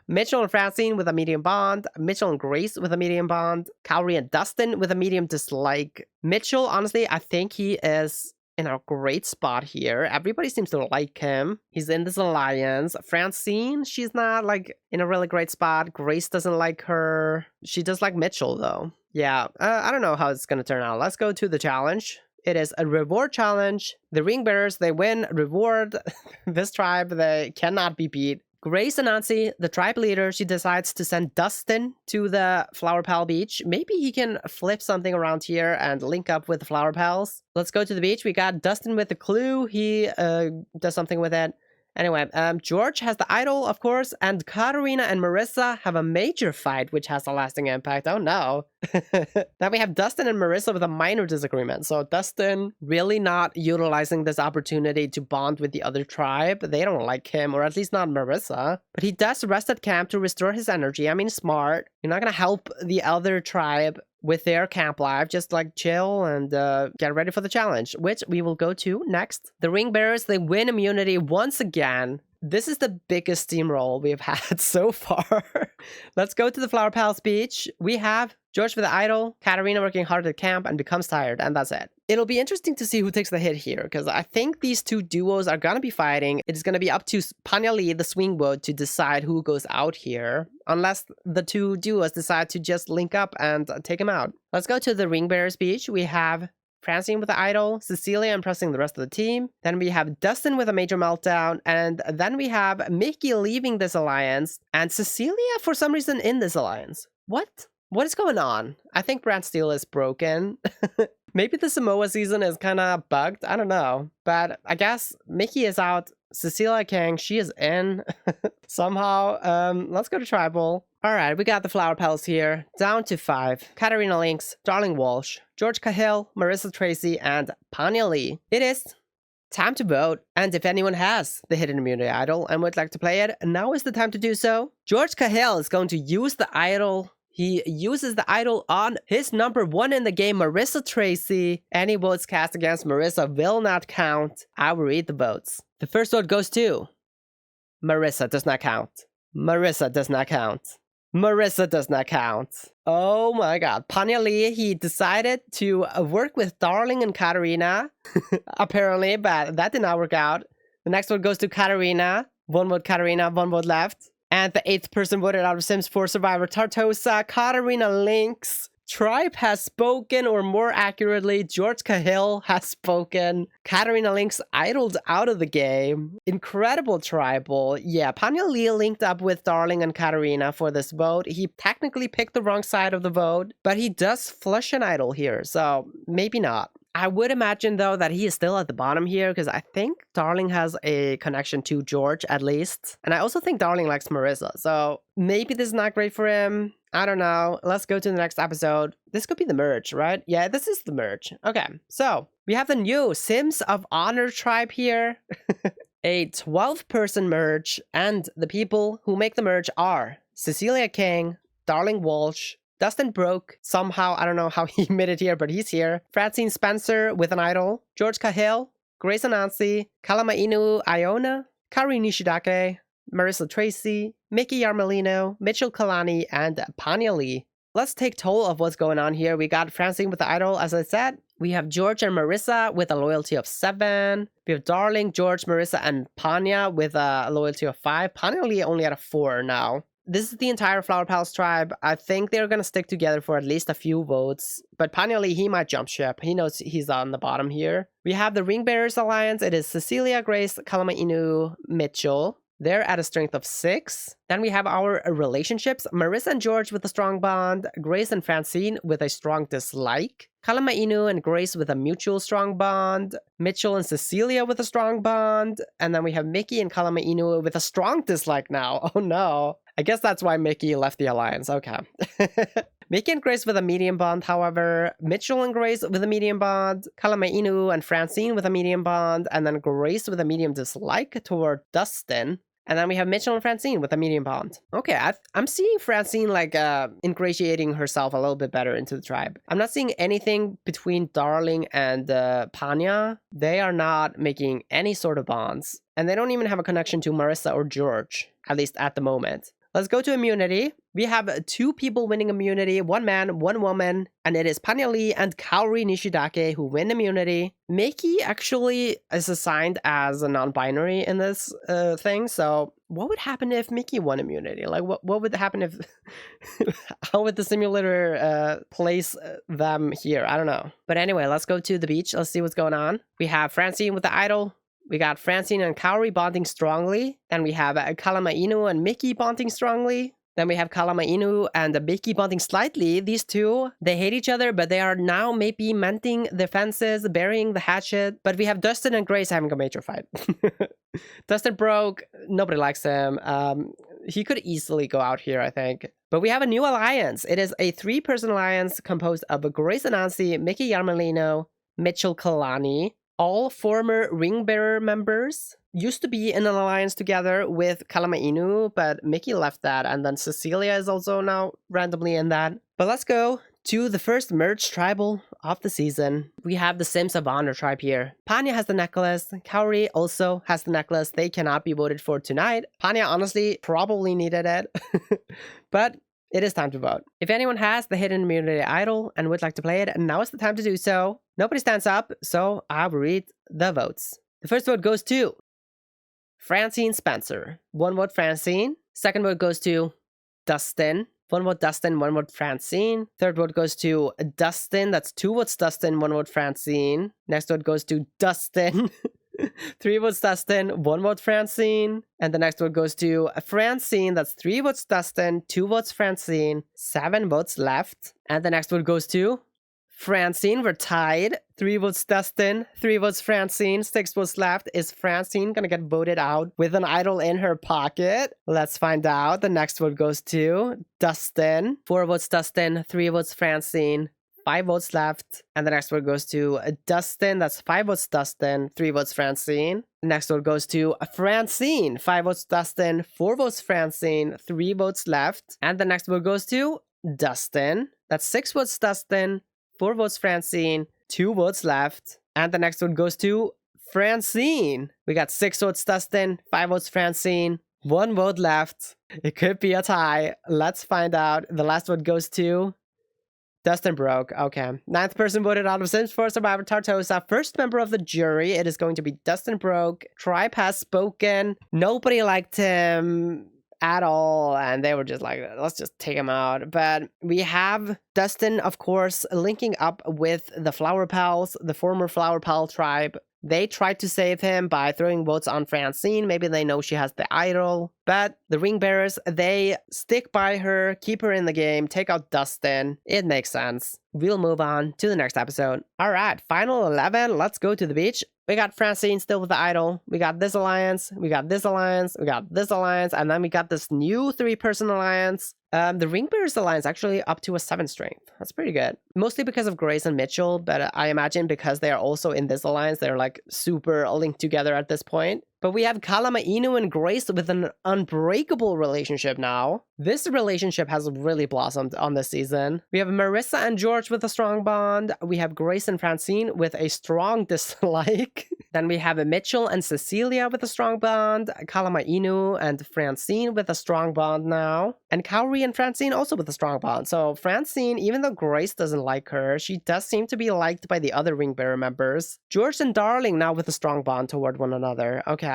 Mitchell and Francine with a medium bond. Mitchell and Grace with a medium bond. Kaori and Dustin with a medium dislike. Mitchell, honestly, I think he is in a great spot here. Everybody seems to like him. He's in this alliance. Francine, she's not like in a really great spot. Grace doesn't like her. She does like Mitchell though. Yeah, I don't know how it's gonna turn out. Let's go to the challenge. It is a reward challenge. The ring bearers, they win reward. This tribe, they cannot be beat. Grace and Nancy, the tribe leader, she decides to send Dustin to the Flower Pal Beach. Maybe he can flip something around here and link up with the Flower Pals. Let's go to the beach. We got Dustin with the clue. He does something with it. Anyway, George has the idol, of course, and Katarina and Marissa have a major fight, which has a lasting impact. Oh no. Then we have Dustin and Marissa with a minor disagreement. So Dustin really not utilizing this opportunity to bond with the other tribe. They don't like him, or at least not Marissa. But he does rest at camp to restore his energy. I mean, smart. You're not gonna help the other tribe with their camp life, just like chill and get ready for the challenge, which we will go to next. The ring bearers, they win immunity once again. This is the biggest steamroll we've had so far. Let's go to the Flower Palace Beach. We have George with the idol, Katarina working hard at camp and becomes tired, and that's it. It'll be interesting to see who takes the hit here, because I think these two duos are gonna be fighting. It's gonna be up to Panya Lee, the swing vote, to decide who goes out here, unless the two duos decide to just link up and take him out. Let's go to the Ring Bearers Beach. We have Francine with the idol, Cecilia impressing the rest of the team. Then we have Dustin with a major meltdown, and then we have Mickey leaving this alliance, and Cecilia for some reason in this alliance. What? What is going on? I think Brand Steel is broken. Maybe the Samoa season is kind of bugged. I don't know. But I guess Mickey is out. Cecilia King, she is in somehow. Let's go to Tribal. All right, we got the Flower Palace here. Down to 5. Katarina Lynx, Darling Walsh, George Cahill, Marissa Tracy, and Panya Lee. It is time to vote. And if anyone has the hidden immunity idol and would like to play it, now is the time to do so. George Cahill is going to use the idol. He uses the idol on his number 1 in the game, Marissa Tracy. Any votes cast against Marissa will not count. I will read the votes. The first vote goes to Marissa. Does not count. Marissa does not count. Marissa does not count. Oh my god. Panya Lee, he decided to work with Darling and Katarina, apparently, but that did not work out. The next vote goes to Katarina. 1 vote Katarina, 1 vote left. And the 8th person voted out of Sims 4 Survivor, Tartosa, Katarina Lynx. Tribe has spoken, or more accurately, George Cahill has spoken. Katarina Lynx idled out of the game. Incredible Tribal. Yeah, Panya Lee linked up with Darling and Katarina for this vote. He technically picked the wrong side of the vote, but he does flush an idol here, so maybe not. I would imagine, though, that he is still at the bottom here, because I think Darling has a connection to George, at least. And I also think Darling likes Marissa, so maybe this is not great for him. I don't know. Let's go to the next episode. This could be the merge, right? Yeah, this is the merge. Okay, so we have the new Sims of Honor tribe here. A 12-person merge, and the people who make the merge are Cecilia King, Darling Walsh, Dustin Broke, somehow, I don't know how he made it here, but he's here. Francine Spencer with an idol. George Cahill, Grace Anansi, kalamainu'u Iona, Kari Nishidake, Marissa Tracy, Mickey Yarmelino, Mitchell Kalani, and Panya Lee. Let's take toll of what's going on here. We got Francine with the idol, as I said. We have George and Marissa with a loyalty of 7. We have Darling, George, Marissa, and Panya with a loyalty of 5. Panya Lee only at a 4 now. This is the entire Flower Palace tribe. I think they're going to stick together for at least a few votes. But Panya Lee, he might jump ship. He knows he's on the bottom here. We have the Ring Bearers Alliance. It is Cecilia, Grace, Kalamainu'u, Mitchell. They're at a strength of 6. Then we have our relationships. Marissa and George with a strong bond. Grace and Francine with a strong dislike. Kalamainu'u and Grace with a mutual strong bond. Mitchell and Cecilia with a strong bond. And then we have Mickey and Kalamainu'u with a strong dislike now. Oh no. I guess that's why Mickey left the alliance. Okay. Mickey and Grace with a medium bond, however. Mitchell and Grace with a medium bond. Kalamainu'u and Francine with a medium bond. And then Grace with a medium dislike toward Dustin. And then we have Mitchell and Francine with a medium bond. Okay, I'm seeing Francine like ingratiating herself a little bit better into the tribe. I'm not seeing anything between Darling and Panya. They are not making any sort of bonds. And they don't even have a connection to Marissa or George, at least at the moment. Let's go to immunity. We have 2 people winning immunity, 1 man, 1 woman, and it is Panya Lee and Kaori Nishidake who win immunity. Mickey actually is assigned as a non-binary in this thing, so what would happen if Mickey won immunity? Like, what would happen if... How would the simulator place them here? I don't know. But anyway, let's go to the beach. Let's see what's going on. We have Francine with the idol. We got Francine and Kaori bonding strongly. Then we have Kalamainu'u and Mickey bonding strongly. Then we have Kalamainu'u and Mickey bonding slightly. These two, they hate each other, but they are now maybe mending the fences, burying the hatchet. But we have Dustin and Grace having a major fight. Dustin broke. Nobody likes him. He could easily go out here, I think. But we have a new alliance. It is a 3-person alliance composed of Grace Anansi, Mickey Yarmolino, Mitchell Kalani, all former Ring Bearer members. Used to be in an alliance together with Kalamainu'u, but Mickey left that, and then Cecilia is also now randomly in that. But let's go to the first merged tribal of the season. We have the Sims of Honor tribe here. Panya has the necklace. Kaori also has the necklace. They cannot be voted for tonight. Panya honestly probably needed it, but it is time to vote. If anyone has the hidden immunity idol and would like to play it, now is the time to do so. Nobody stands up, so I will read the votes. The first vote goes to Francine Spencer. 1 vote Francine. Second vote goes to Dustin. 1 vote Dustin, 1 vote Francine. Third vote goes to Dustin. That's 2 votes Dustin, 1 vote Francine. Next vote goes to Dustin. 3 votes Dustin, 1 vote Francine. And the next vote goes to Francine. That's 3 votes Dustin, 2 votes Francine. 7 votes left. And the next vote goes to Francine. We're tied. 3 votes Dustin, 3 votes Francine. 6 votes left. Is Francine gonna get voted out with an idol in her pocket? Let's find out. The next vote goes to Dustin. 4 votes Dustin, 3 votes Francine. 5 votes left. And the next vote goes to Dustin. That's 5 votes Dustin, 3 votes Francine. Next vote goes to Francine. 5 votes Dustin, 4 votes Francine, 3 votes left. And the next vote goes to Dustin. That's 6 votes Dustin, 4 votes Francine, 2 votes left. And the next one goes to Francine. We got 6 votes Dustin, 5 votes Francine, 1 vote left. It could be a tie. Let's find out. The last vote goes to Dustin broke. Okay. 9th person voted out of Sims 4 Survivor Tartosa. First member of the jury. It is going to be Dustin broke. Tribe has spoken. Nobody liked him at all, and they were just like, let's just take him out. But we have Dustin, of course, linking up with the Flower Pals, the former Flower Pal tribe. They tried to save him by throwing votes on Francine. Maybe they know she has the idol. But the Ring Bearers, they stick by her, keep her in the game, take out Dustin. It makes sense. We'll move on to the next episode. All right, final 11. Let's go to the beach. We got Francine still with the idol. We got this alliance. We got this alliance. We got this alliance. And then we got this new 3-person alliance. The Ring Bearers alliance actually up to a 7 strength. That's pretty good. Mostly because of Grace and Mitchell, but I imagine because they are also in this alliance, they're like super linked together at this point. But we have Kalamainu'u and Grace with an unbreakable relationship now. This relationship has really blossomed on this season. We have Marissa and George with a strong bond. We have Grace and Francine with a strong dislike. Then we have Mitchell and Cecilia with a strong bond. Kalamainu'u and Francine with a strong bond now. And Kaori and Francine also with a strong bond. So Francine, even though Grace doesn't like her, she does seem to be liked by the other Ring Bearer members. George and Darling now with a strong bond toward one another. Okay.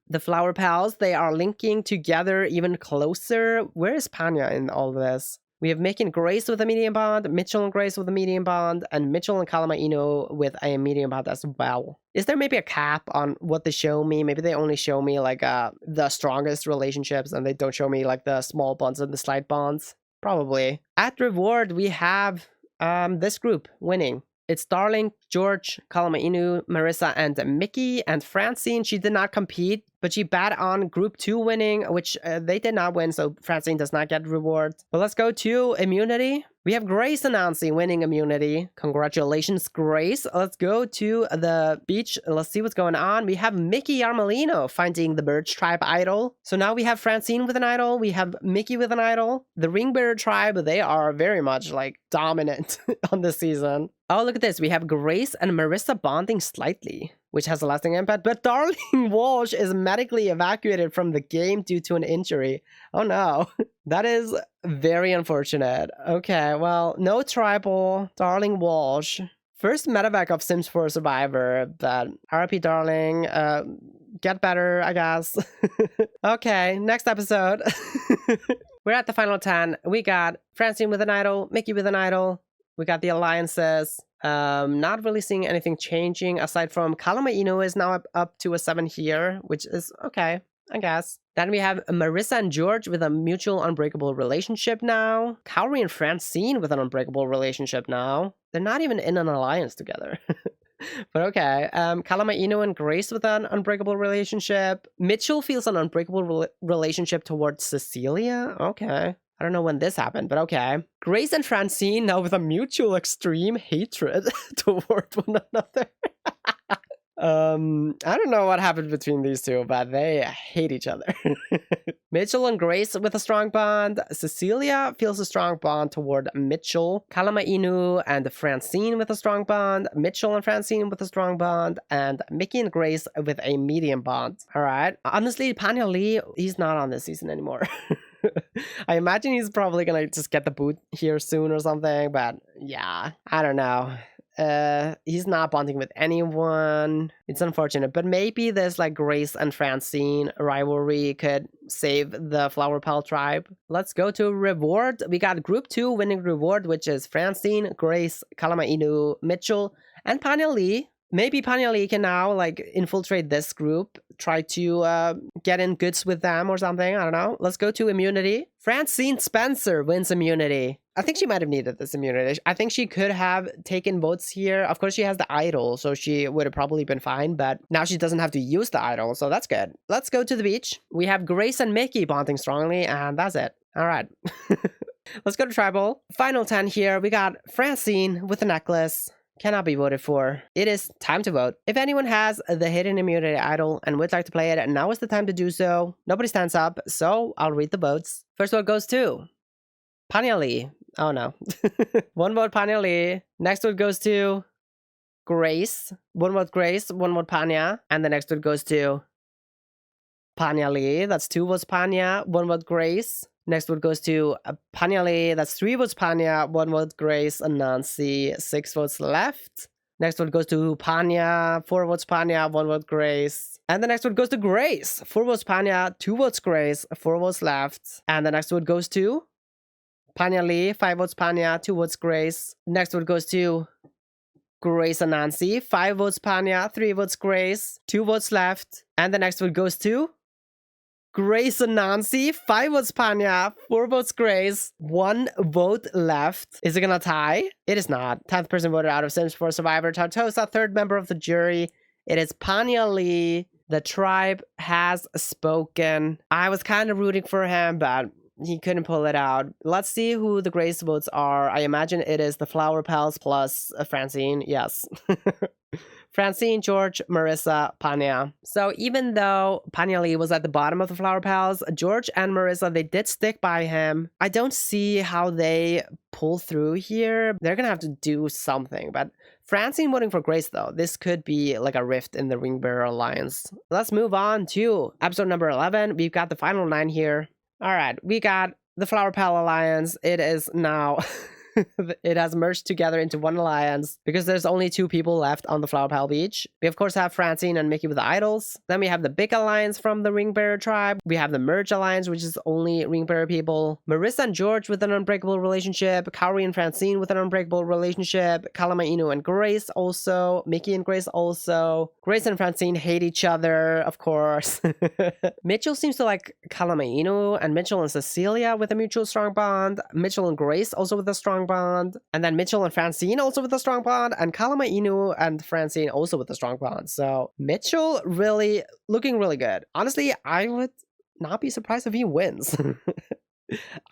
The Flower Pals, they are linking together even closer. Where is Panya in all this? We have Mick and Grace with a medium bond, Mitchell and Grace with a medium bond, and Mitchell and Kalamainu'u with a medium bond as well. Is there maybe a cap on what they show me? Maybe they only show me like the strongest relationships and they don't show me like the small bonds and the slight bonds? Probably. At reward, we have this group winning. It's Darling, George, Kalamainu'u, Marissa, and Mickey. And Francine, she did not compete, but she bet on Group 2 winning, which they did not win, so Francine does not get reward. But let's go to immunity. We have Grace and Nancy winning immunity. Congratulations, Grace. Let's go to the beach. Let's see what's going on. We have Mickey Yarmolino finding the Birch Tribe idol. So now we have Francine with an idol. We have Mickey with an idol. The Ring Bearer Tribe, they are very much like dominant on this season. Oh, look at this. We have Grace and Marissa bonding slightly, which has a lasting impact. But Darling Walsh is medically evacuated from the game due to an injury. Oh no. That is very unfortunate. Okay, well, no tribal. Darling Walsh. First medevac of Sims 4 Survivor, but RIP Darling. Get better, I guess. Okay, next episode. We're at the final 10. We got Francine with an idol, Mickey with an idol. We got the alliances. Not really seeing anything changing aside from Kalamainu'u is now up to a 7 here, which is okay, I guess. Then we have Marissa and George with a mutual unbreakable relationship now. Kaori and Francine with an unbreakable relationship now. They're not even in an alliance together. But okay. Kalamainu'u and Grace with an unbreakable relationship. Mitchell feels an unbreakable relationship towards Cecilia. Okay. I don't know when this happened, but okay. Grace and Francine now with a mutual extreme hatred toward one another. I don't know what happened between these two, but they hate each other. Mitchell and Grace with a strong bond. Cecilia feels a strong bond toward Mitchell. Kalamainu'u and Francine with a strong bond. Mitchell and Francine with a strong bond. And Mickey and Grace with a medium bond. All right. Honestly, Panya Lee, he's not on this season anymore. I imagine he's probably gonna just get the boot here soon or something, but yeah, I don't know. He's not bonding with anyone. It's unfortunate, but maybe there's like Grace and Francine rivalry could save the Flower Pal tribe. Let's go to reward. We got group 2 winning reward, which is Francine, Grace, Kalamainu'u, Mitchell, and Panya Lee. Maybe Panya Lee can now like infiltrate this group, try to get in goods with them or something. I don't know. Let's go to immunity. Francine Spencer wins immunity. I think she might have needed this immunity. I think she could have taken votes here. Of course, she has the idol, so she would have probably been fine, but now she doesn't have to use the idol, so that's good. Let's go to the beach. We have Grace and Mickey bonding strongly, and that's it. All right. Let's go to tribal. Final 10 here. We got Francine with the necklace. Cannot be voted for. It is time to vote. If anyone has the hidden immunity idol and would like to play it, now is the time to do so. Nobody stands up, so I'll read the votes. First vote goes to Panya Lee. Oh no. 1 vote Panya Lee. Next vote goes to Grace. 1 vote Grace, 1 vote Panya. And the next vote goes to Panya Lee. That's 2 votes Panya, 1 vote Grace. Next vote goes to Panya Lee. That's 3 votes Panya, 1 vote Grace and Nancy. 6 votes left. Next vote goes to Panya. 4 votes Panya, 1 vote Grace. And the next vote goes to Grace. 4 votes Panya, 2 votes Grace, 4 votes left. And the next vote goes to Panya Lee. 5 votes Panya, 2 votes Grace. Next vote goes to Grace and Nancy. 5 votes Panya, 3 votes Grace, 2 votes left. And the next vote goes to Grace and Nancy. 5 votes Panya, 4 votes Grace, 1 vote left. Is it gonna tie? It is not. 10th person voted out of Sims 4 Survivor. Tartosa, 3rd member of the jury. It is Panya Lee. The tribe has spoken. I was kind of rooting for him, but he couldn't pull it out. Let's see who the Grace votes are. I imagine it is the Flower Pals plus Francine. Yes. Francine, George, Marissa, Panya. So even though Panya Lee was at the bottom of the Flower Pals, George and Marissa, they did stick by him. I don't see how they pull through here. They're gonna have to do something, but Francine voting for Grace though. This could be like a rift in the Ring Bearer Alliance. Let's move on to episode number 11. We've got the final 9 here. All right, we got the Flower Pal Alliance. It is now it has merged together into one alliance because there's only 2 people left on the Flower Pal Beach. We of course have Francine and Mickey with the idols. Then we have the big alliance from the Ring Bearer tribe. We have the Merge Alliance, which is only Ring Bearer people. Marissa and George with an unbreakable relationship. Kaori and Francine with an unbreakable relationship. Kalamainu'u and Grace also. Mickey and Grace also. Grace and Francine hate each other, of course. Mitchell seems to like Kalamainu'u, and Mitchell and Cecilia with a mutual strong bond. Mitchell and Grace also with a strong bond. And then Mitchell and Francine also with a strong bond. And Kalamainu'u and Francine also with a strong bond. So Mitchell really looking really good. Honestly, I would not be surprised if he wins.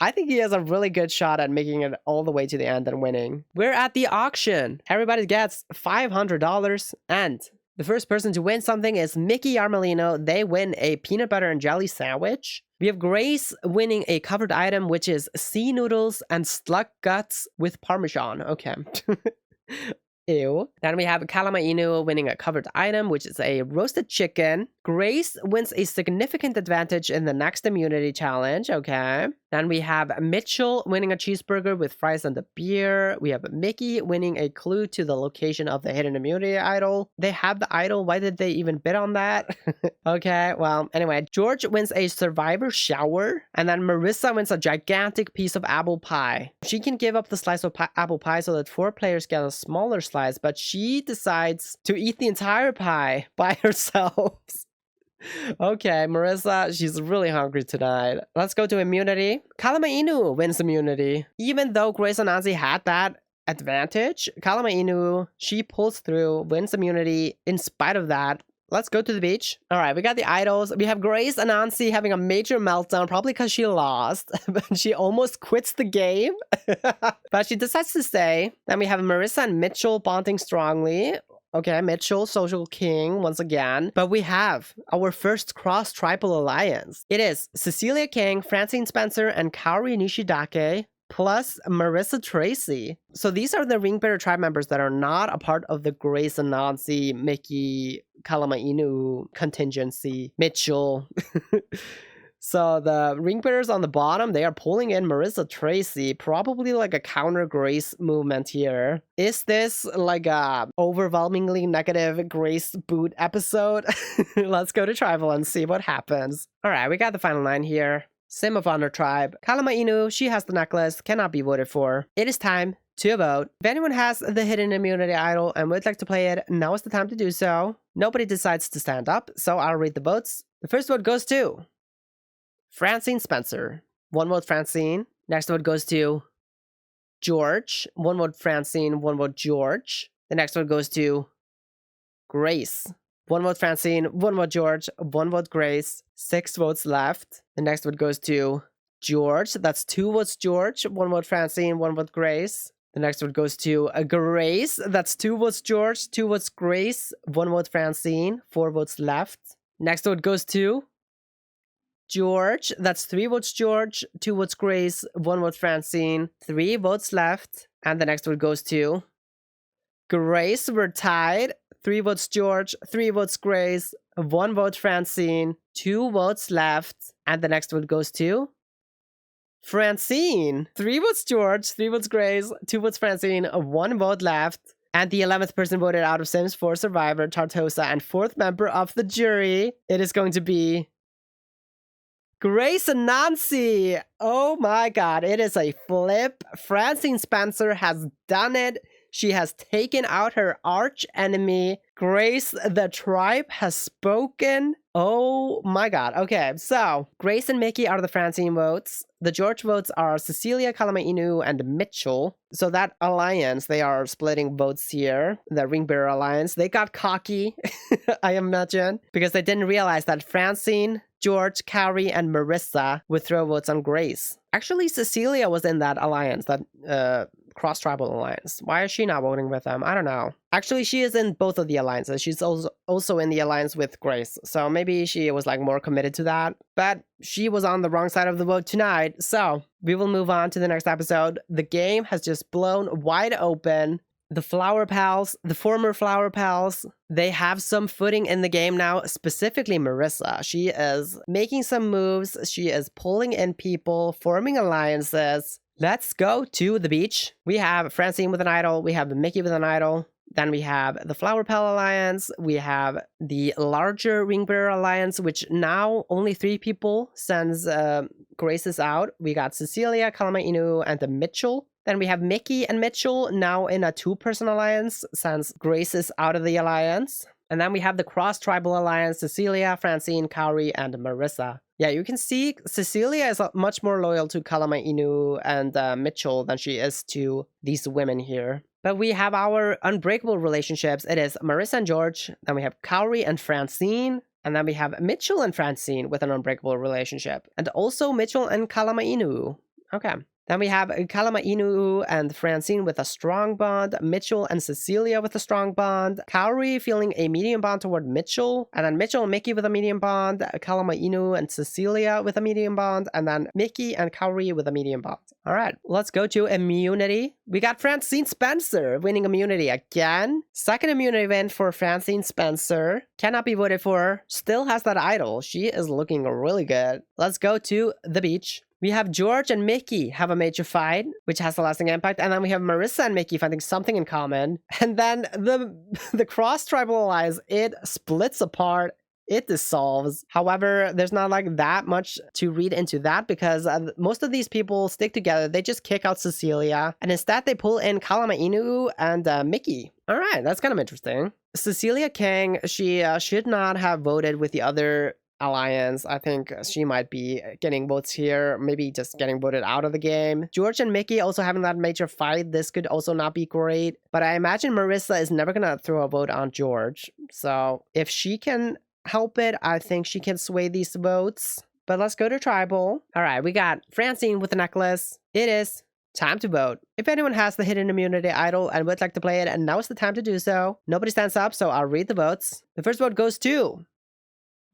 I think he has a really good shot at making it all the way to the end and winning. We're at the auction. Everybody gets $500. And the first person to win something is Mickey Armelino. They win a peanut butter and jelly sandwich. We have Grace winning a covered item, which is sea noodles and slug guts with Parmesan. Okay. Ew. Then we have Kalamainu'u winning a covered item, which is a roasted chicken. Grace wins a significant advantage in the next immunity challenge. Okay. Then we have Mitchell winning a cheeseburger with fries and a beer. We have Mickey winning a clue to the location of the hidden immunity idol. They have the idol. Why did they even bid on that? Okay, well, anyway, George wins a survivor shower. And then Marissa wins a gigantic piece of apple pie. She can give up the slice of apple pie so that 4 players get a smaller slice, but she decides to eat the entire pie by herself. Okay, Marissa, she's really hungry tonight. Let's go to immunity. Kalamainu'u wins immunity. Even though Grace and Nancy had that advantage. Kalamainu'u, she pulls through, wins immunity in spite of that. Let's go to the beach. All right, we got the idols. We have Grace Anansi having a major meltdown, probably because she lost. But she almost quits the game. But she decides to stay. Then we have Marissa and Mitchell bonding strongly. Okay, Mitchell, social king once again. But we have our first cross-tribal alliance. It is Cecilia King, Francine Spencer, and Kaori Nishidake, plus Marissa Tracy. So these are the Ringbearer tribe members that are not a part of the Grace Anansi, Mickey, Kalamainu'u contingency, Mitchell. So the Ringbearers on the bottom, they are pulling in Marissa Tracy, probably like a counter Grace movement here. Is this like a overwhelmingly negative Grace boot episode? Let's go to tribal and see what happens. All right, we got the final 9 here. Sim of Honor tribe. Kalamainu'u, she has the necklace, cannot be voted for. It is time to vote. If anyone has the hidden immunity idol and would like to play it, now is the time to do so. Nobody decides to stand up, so I'll read the votes. The first vote goes to Francine Spencer. 1 vote Francine. Next vote goes to George. 1 vote Francine, 1 vote George. The next vote goes to Grace. 1 vote Francine, 1 vote George, 1 vote Grace. 6 votes left. The next vote goes to George. That's 2 votes George, 1 vote Francine, 1 vote Grace. The next vote goes to Grace. That's 2 votes George, 2 votes Grace, 1 vote Francine, 4 votes left. Next vote goes to George. That's 3 votes George, 2 votes Grace, 1 vote Francine, 3 votes left. And the next vote goes to Grace. We're tied. 3 votes George, 3 votes Grace, 1 vote Francine, 2 votes left. And the next vote goes to Francine. 3 votes George, 3 votes Grace, 2 votes Francine, 1 vote left. And the 11th person voted out of Sims 4 Survivor, Tartosa, and 4th member of the jury, it is going to be Grace Anansi. Oh my god, it is a flip. Francine Spencer has done it. She has taken out her arch enemy. Grace, the tribe has spoken. Oh my god. Okay, so Grace and Mickey are the Francine votes. The George votes are Cecilia, Kalamainu'u, and Mitchell. So that alliance, they are splitting votes here. The Ringbearer alliance, they got cocky, I imagine, because they didn't realize that Francine, George, Kaori, and Marissa would throw votes on Grace. Actually, Cecilia was in that alliance, that cross-tribal alliance. Why is she not voting with them? I don't know. Actually, she is in both of the alliances. She's also in the alliance with Grace. So maybe she was like more committed to that. But she was on the wrong side of the vote tonight. So we will move on to the next episode. The game has just blown wide open. The Flower Pals, the former Flower Pals, they have some footing in the game now, specifically Marissa. She is making some moves. She is pulling in people, forming alliances. Let's go to the beach. We have Francine with an idol. We have Mickey with an idol. Then we have the Flower Pal Alliance. We have the larger Ringbearer Alliance, which now only 3 people since Grace is out. We got Cecilia, Kalamainu'u, and the Mitchell. Then we have Mickey and Mitchell now in a 2-person alliance since Grace is out of the alliance. And then we have the cross-tribal alliance, Cecilia, Francine, Kaori, and Marissa. Yeah, you can see Cecilia is much more loyal to Kalamainu'u and Mitchell than she is to these women here. But we have our unbreakable relationships. It is Marissa and George. Then we have Kaori and Francine. And then we have Mitchell and Francine with an unbreakable relationship. And also Mitchell and Kalamainu'u. Okay. Then we have Kalamainu'u and Francine with a strong bond, Mitchell and Cecilia with a strong bond, Kaori feeling a medium bond toward Mitchell, and then Mitchell and Mickey with a medium bond, Kalamainu'u and Cecilia with a medium bond, and then Mickey and Kaori with a medium bond. All right, let's go to immunity. We got Francine Spencer winning immunity again. Second immunity win for Francine Spencer. Cannot be voted for. Still has that idol. She is looking really good. Let's go to the beach. We have George and Mickey have a major fight, which has a lasting impact. And then we have Marissa and Mickey finding something in common. And then the cross-tribal alliance, it splits apart. It dissolves. However, there's not like that much to read into that because most of these people stick together. They just kick out Cecilia. And instead, they pull in Kalamainu'u and Mickey. All right, that's kind of interesting. Cecilia King, she should not have voted with the other alliance. I think she might be getting votes here, maybe just getting voted out of the game. George and Mickey also having that major fight. This could also not be great. But I imagine Marissa is never gonna throw a vote on George. So if she can help it, I think she can sway these votes. But let's go to tribal. All right, we got Francine with the necklace. It is time to vote. If anyone has the hidden immunity idol and would like to play it, and now is the time to do so. Nobody stands up, so I'll read the votes. The first vote goes to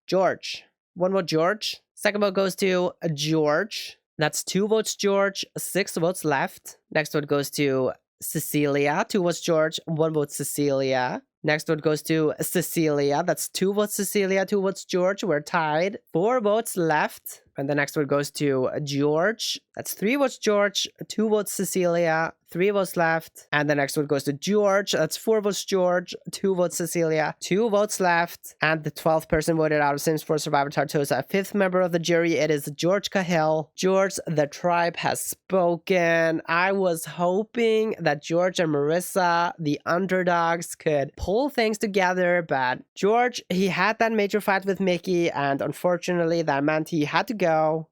George. 1 vote George. Second vote goes to George. That's 2 votes George, 6 votes left. Next vote goes to Cecilia. 2 votes George, 1 vote Cecilia. Next vote goes to Cecilia. That's 2 votes Cecilia, 2 votes George. We're tied. 4 votes left. And the next vote goes to George. That's 3 votes George, 2 votes Cecilia, 3 votes left. And the next vote goes to George. That's 4 votes George, 2 votes Cecilia, 2 votes left. And the 12th person voted out of Sims 4 Survivor Tartosa. 5th member of the jury, it is George Cahill. George, the tribe has spoken. I was hoping that George and Marissa, the underdogs, could pull things together. But George, he had that major fight with Mickey. And unfortunately, that meant he had to go.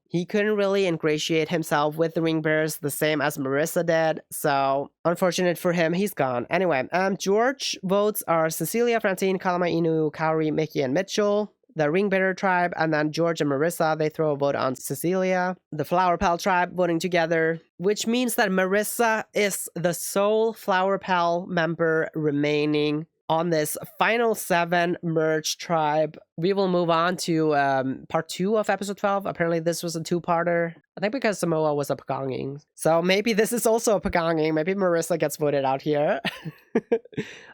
He couldn't really ingratiate himself with the ring bearers the same as Marissa did, so unfortunate for him, he's gone. Anyway, George votes are Cecilia, Francine, kalamainu'u, Kaori, Mickey, and Mitchell. The ring bearer tribe, and then George and Marissa, they throw a vote on Cecilia. The Flower Pal tribe voting together, which means that Marissa is the sole Flower Pal member remaining on this final 7 merge tribe. We will move on to part 2 of episode 12. Apparently this was a 2-parter. I think because Samoa was a pagonging. So maybe this is also a pagonging. Maybe Marissa gets voted out here.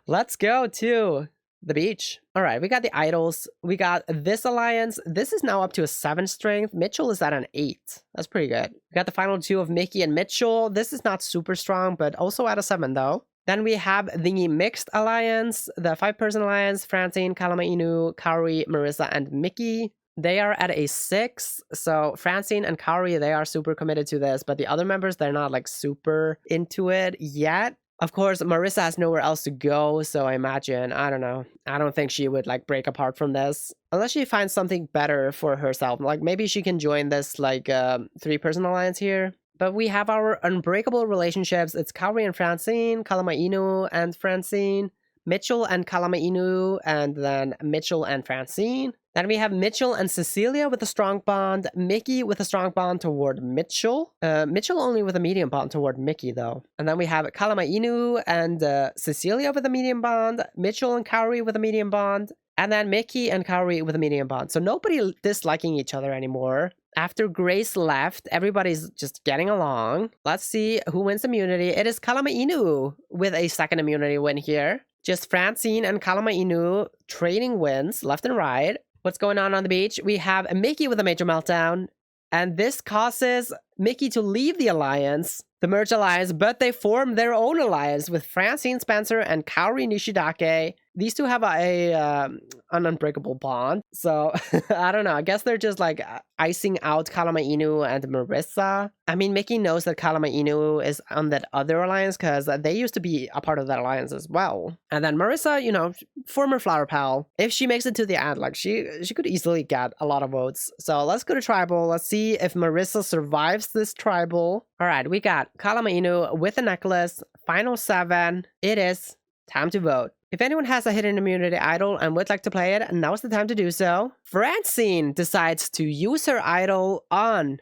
Let's go to the beach. All right, we got the idols. We got this alliance. This is now up to a 7 strength. Mitchell is at an 8. That's pretty good. We got the final 2 of Mickey and Mitchell. This is not super strong, but also at a 7 though. Then we have the mixed alliance, the 5-person alliance, Francine, kalamainu'u, Kaori, Marissa, and Mickey. They are at a 6. So Francine and Kaori, they are super committed to this, but the other members, they're not like super into it yet. Of course, Marissa has nowhere else to go, so I imagine, I don't know. I don't think she would like break apart from this. Unless she finds something better for herself. Like maybe she can join this like 3-person alliance here. But we have our unbreakable relationships. It's Kaori and Francine, kalamainu'u and Francine, Mitchell and kalamainu'u, and then Mitchell and Francine. Then we have Mitchell and Cecilia with a strong bond, Mickey with a strong bond toward Mitchell. Mitchell only with a medium bond toward Mickey though. And then we have kalamainu'u and Cecilia with a medium bond, Mitchell and Kaori with a medium bond, and then Mickey and Kaori with a medium bond. So nobody disliking each other anymore. After Grace left, everybody's just getting along. Let's see who wins immunity. It is kalamainu'u with a 2nd immunity win here. Just Francine and kalamainu'u trading wins left and right. What's going on the beach? We have Mickey with a major meltdown. And this causes Mickey to leave the alliance, the merge alliance, but they form their own alliance with Francine Spencer and Kaori Nishidake. These two have an unbreakable bond. So, I don't know. I guess they're just like icing out kalamainu'u and Marissa. I mean, Mickey knows that kalamainu'u is on that other alliance because they used to be a part of that alliance as well. And then Marissa, you know, former Flower Pal. If she makes it to the end, like she could easily get a lot of votes. So let's go to tribal. Let's see if Marissa survives this tribal. All right, we got kalamainu'u with a necklace. Final 7. It is time to vote. If anyone has a hidden immunity idol and would like to play it, now's the time to do so. Francine decides to use her idol on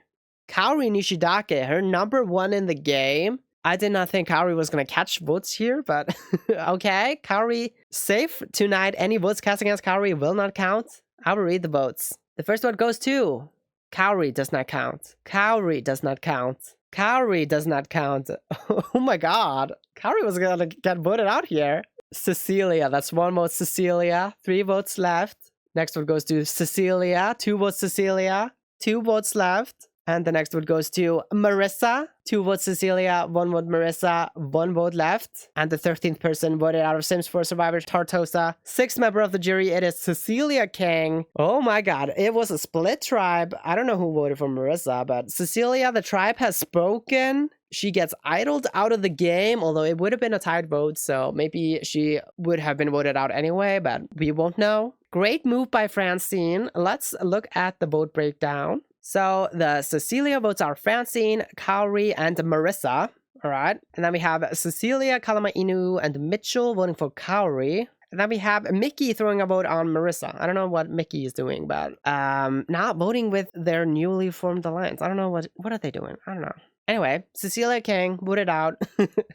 Kaori Nishidake, her number 1 in the game. I did not think Kaori was going to catch votes here, but okay. Kaori safe tonight. Any votes cast against Kaori will not count. I will read the votes. The first vote goes to Kaori does not count. Kaori does not count. Kaori does not count. Oh my god. Kaori was going to get voted out here. Cecilia, that's 1 vote Cecilia, 3 votes left. Next vote goes to Cecilia, 2 votes Cecilia, 2 votes left. And the next vote goes to Marissa, 2 votes Cecilia, 1 vote Marissa, 1 vote left. And the 13th person voted out of Sims 4 Survivor Tartosa. 6th member of the jury, it is Cecilia King. Oh my god, it was a split tribe. I don't know who voted for Marissa, but Cecilia, the tribe has spoken. she gets idled out of the game, although it would have been a tied vote, so maybe she would have been voted out anyway, but we won't know. Great move by Francine. Let's look at the vote breakdown. So the Cecilia votes are Francine, Kaori, and Marissa. All right. And then we have Cecilia, Kalamainu, and Mitchell voting for Kaori. And then we have Mickey throwing a vote on Marissa. I don't know what Mickey is doing, but not voting with their newly formed alliance. I don't know what are they doing? I don't know. Anyway, Cecilia King voted out.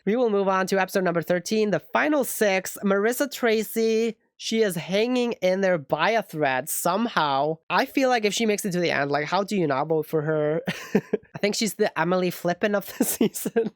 We will move on to episode number 13, the final 6. Marissa Tracy. She is hanging in there by a thread somehow. I feel like if she makes it to the end, like, how do you not vote for her? I think she's the Emily Flippin of the season.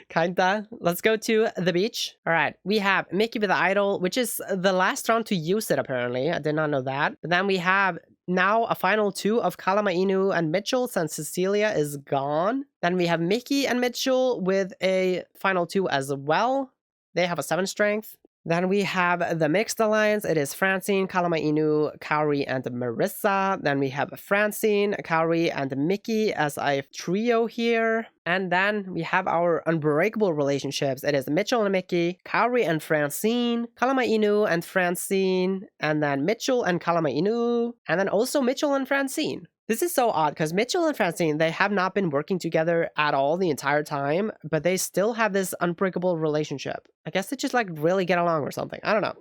Kinda. Let's go to the beach. All right. We have Mickey with the idol, which is the last round to use it, apparently. I did not know that. But then we have now a final 2 of Kalamainu and Mitchell since Cecilia is gone. Then we have Mickey and Mitchell with a final 2 as well. They have a 7 strength. Then we have the mixed alliance. It is Francine, Kalamainu, Kaori, and Marissa. Then we have Francine, Kaori, and Mickey as a trio here. And then we have our unbreakable relationships. It is Mitchell and Mickey, Kaori and Francine, Kalamainu and Francine, and then Mitchell and Kalamainu, and then also Mitchell and Francine. This is so odd because Mitchell and Francine, they have not been working together at all the entire time, but they still have this unbreakable relationship. I guess they just like really get along or something. I don't know.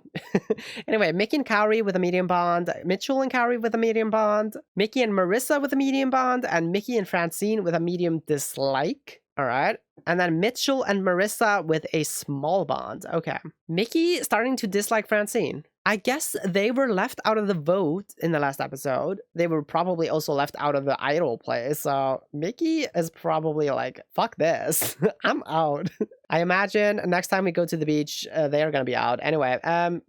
Anyway, Mickey and Kaori with a medium bond, Mitchell and Kaori with a medium bond, Mickey and Marissa with a medium bond, and Mickey and Francine with a medium dislike. All right. And then Mitchell and Marissa with a small bond. Okay. Mickey starting to dislike Francine. I guess they were left out of the vote in the last episode. They were probably also left out of the idol play. So Mickey is probably like, fuck this. I'm out. I imagine next time we go to the beach, they are going to be out. Anyway,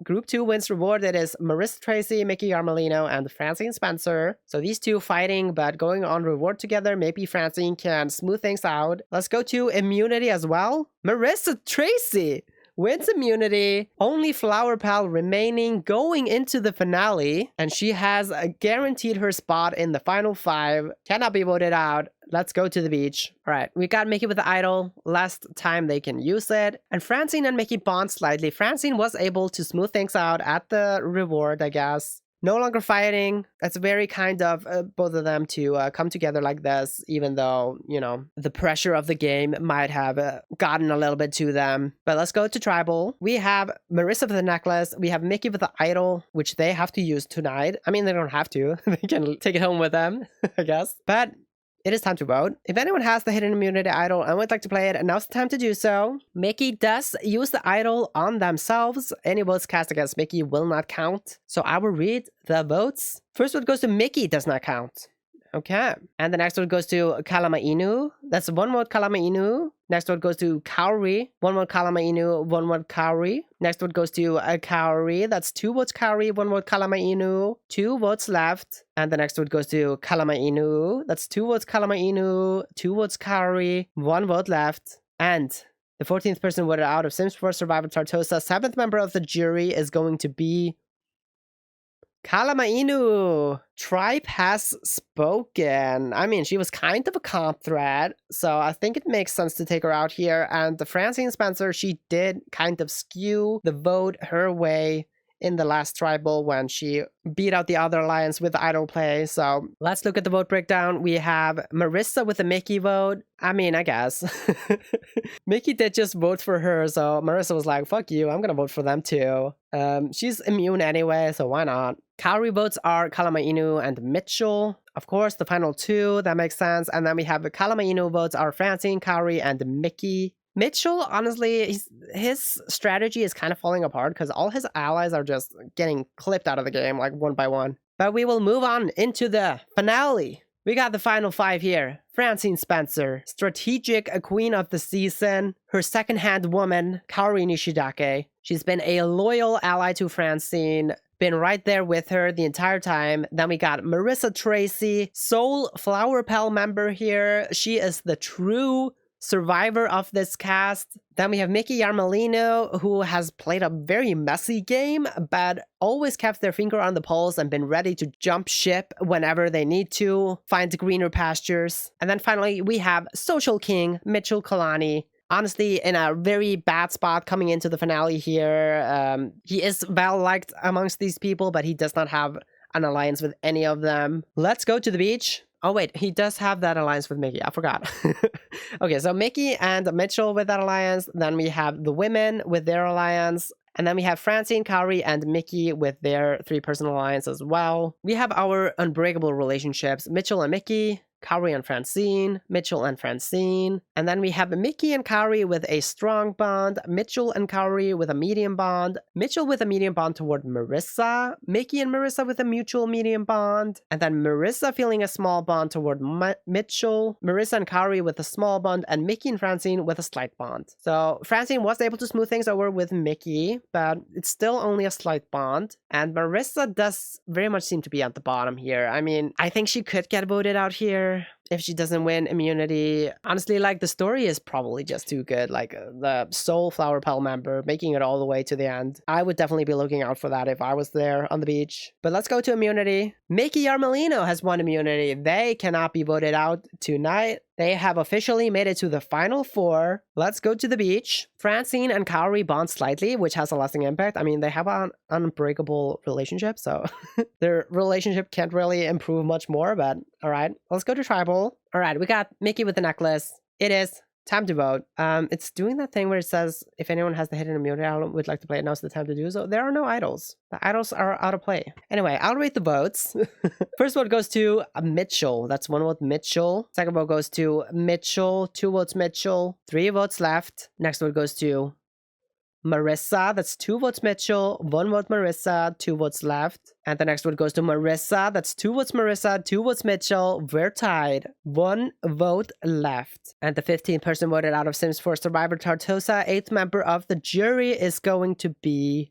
group 2 wins reward. It is Marissa Tracy, Mickey Armelino, and Francine Spencer. So these two fighting, but going on reward together. Maybe Francine can smooth things out. Let's go to immunity as well. Marissa Tracy wins immunity, only Flower Pal remaining going into the finale, and she has guaranteed her spot in the final 5, cannot be voted out. Let's go to the beach. All right, we got Mickey with the idol, last time they can use it, and Francine and Mickey bond slightly. Francine was able to smooth things out at the reward, I guess. No longer fighting. That's very kind of both of them to come together like this, even though, you know, the pressure of the game might have gotten a little bit to them. But let's go to tribal. We have Marissa with the necklace. We have Mickey with the idol, which they have to use tonight. I mean, they don't have to. They can take it home with them, I guess. But it is time to vote. If anyone has the hidden immunity idol and would like to play it, now's the time to do so. Mickey does use the idol on themselves. Any votes cast against Mickey will not count. So I will read the votes. First vote goes to Mickey, does not count. Okay. And the next one goes to Kalamainu. That's 1 vote Kalamainu. Next one goes to Kaori. 1 vote Kalamainu, 1 vote Kaori. Next one goes to Kaori. That's 2 votes Kaori, 1 vote Kalamainu. 2 votes left. And the next one goes to Kalamainu. That's 2 votes Kalamainu, 2 votes Kaori, 1 vote left. And the 14th person voted out of Sims 4 Survivor Tartosa. 7th member of the jury is going to be Kalamainu. Tribe has spoken. I mean, she was kind of a comp threat, so I think it makes sense to take her out here. And the Francine Spencer, she did kind of skew the vote her way in the last tribal when she beat out the other alliance with idol play. So let's look at the vote breakdown. We have Marissa with the Mickey vote. I mean, I guess. Mickey did just vote for her, so Marissa was like, fuck you, I'm gonna vote for them too. She's immune anyway, so why not? Kaori votes are Kalamainu and Mitchell. Of course, the final 2, that makes sense. And then we have the Kalamainu votes are Francine, Kaori, and Mickey. Mitchell, honestly, his strategy is kind of falling apart because all his allies are just getting clipped out of the game, like 1 by 1. But we will move on into the finale. We got the final 5 here. Francine Spencer, strategic queen of the season, her second-hand woman, Kaori Nishidake. She's been a loyal ally to Francine, been right there with her the entire time. Then we got Marissa Tracy, sole Flower Pal member here. She is the true survivor of this cast. Then we have Mickey Yarmolino, who has played a very messy game, but always kept their finger on the pulse and been ready to jump ship whenever they need to, find greener pastures. And then finally, we have Social King, Mitchell Kalani. Honestly, in a very bad spot coming into the finale here. He is well-liked amongst these people, but he does not have an alliance with any of them. Let's go to the beach. Oh wait, he does have that alliance with Mickey. I forgot. Okay, so Mickey and Mitchell with that alliance. Then we have the women with their alliance. And then we have Francine, Kaori, and Mickey with their 3-person alliance as well. We have our unbreakable relationships. Mitchell and Mickey, Kaori and Francine, Mitchell and Francine. And then we have Mickey and Kaori with a strong bond, Mitchell and Kaori with a medium bond, Mitchell with a medium bond toward Marissa, Mickey and Marissa with a mutual medium bond, and then Marissa feeling a small bond toward Mitchell, Marissa and Kaori with a small bond, and Mickey and Francine with a slight bond. So Francine was able to smooth things over with Mickey, but it's still only a slight bond. And Marissa does very much seem to be at the bottom here. I mean, I think she could get voted out here if she doesn't win immunity. Honestly, like, the story is probably just too good. Like, the sole Flower Petal member making it all the way to the end. I would definitely be looking out for that if I was there on the beach. But let's go to immunity. Mickey Yarmolino has won immunity. They cannot be voted out tonight. They have officially made it to the final 4. Let's go to the beach. Francine and Kaori bond slightly, which has a lasting impact. I mean, they have an unbreakable relationship, so their relationship can't really improve much more, but all right. Let's go to tribal. All right, we got Mickey with the necklace. It is time to vote. It's doing that thing where it says, if anyone has the hidden immunity idol would like to play it, now's the time to do so. There are no idols. The idols are out of play. Anyway, I'll rate the votes. First vote goes to Mitchell. That's 1 vote Mitchell. Second vote goes to Mitchell. 2 votes Mitchell. 3 votes left. Next vote goes to Marissa. That's 2 votes Mitchell, 1 vote Marissa, 2 votes left. And the next vote goes to Marissa. That's 2 votes Marissa, 2 votes Mitchell. We're tied. 1 vote left. And the 15th person voted out of Sims 4 Survivor Tartosa, 8th member of the jury, is going to be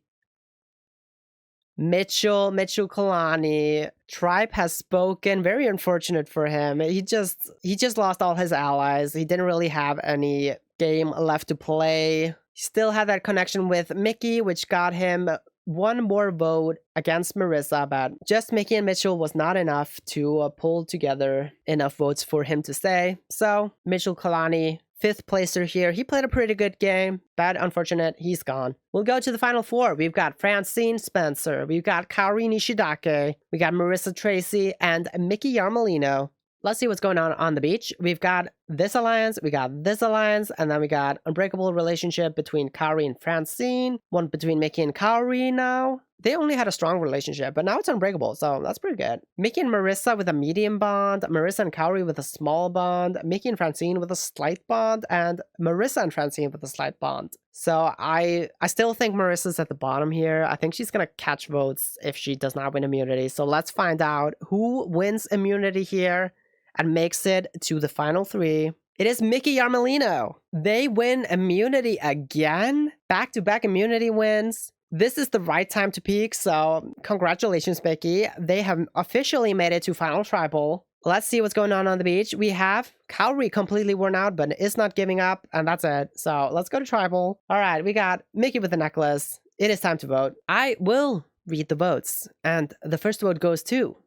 Mitchell Kalani. Tribe has spoken. Very unfortunate for him. He just lost all his allies. He didn't really have any game left to play. He still had that connection with Mickey, which got him 1 more vote against Marissa, but just Mickey and Mitchell was not enough to pull together enough votes for him to stay. So Mitchell Kalani, 5th placer here. He played a pretty good game, but unfortunate, he's gone. We'll go to the final 4. We've got Francine Spencer, we've got Kaori Nishidake, we got Marissa Tracy, and Mickey Yarmolino. Let's see what's going on the beach. We've got this alliance, we got this alliance, and then we got unbreakable relationship between Kaori and Francine. 1 between Mickey and Kaori now. They only had a strong relationship, but now it's unbreakable, so that's pretty good. Mickey and Marissa with a medium bond, Marissa and Kaori with a small bond, Mickey and Francine with a slight bond, and Marissa and Francine with a slight bond. So I still think Marissa's at the bottom here. I think she's gonna catch votes if she does not win immunity. So let's find out who wins immunity here and makes it to the final 3. It is Mickey Yarmolino. They win immunity again. Back-to-back immunity wins. This is the right time to peak, so congratulations, Mickey. They have officially made it to final tribal. Let's see what's going on the beach. We have Kaori completely worn out, but is not giving up, and that's it. So let's go to tribal. All right, we got Mickey with the necklace. It is time to vote. I will read the votes, and the first vote goes to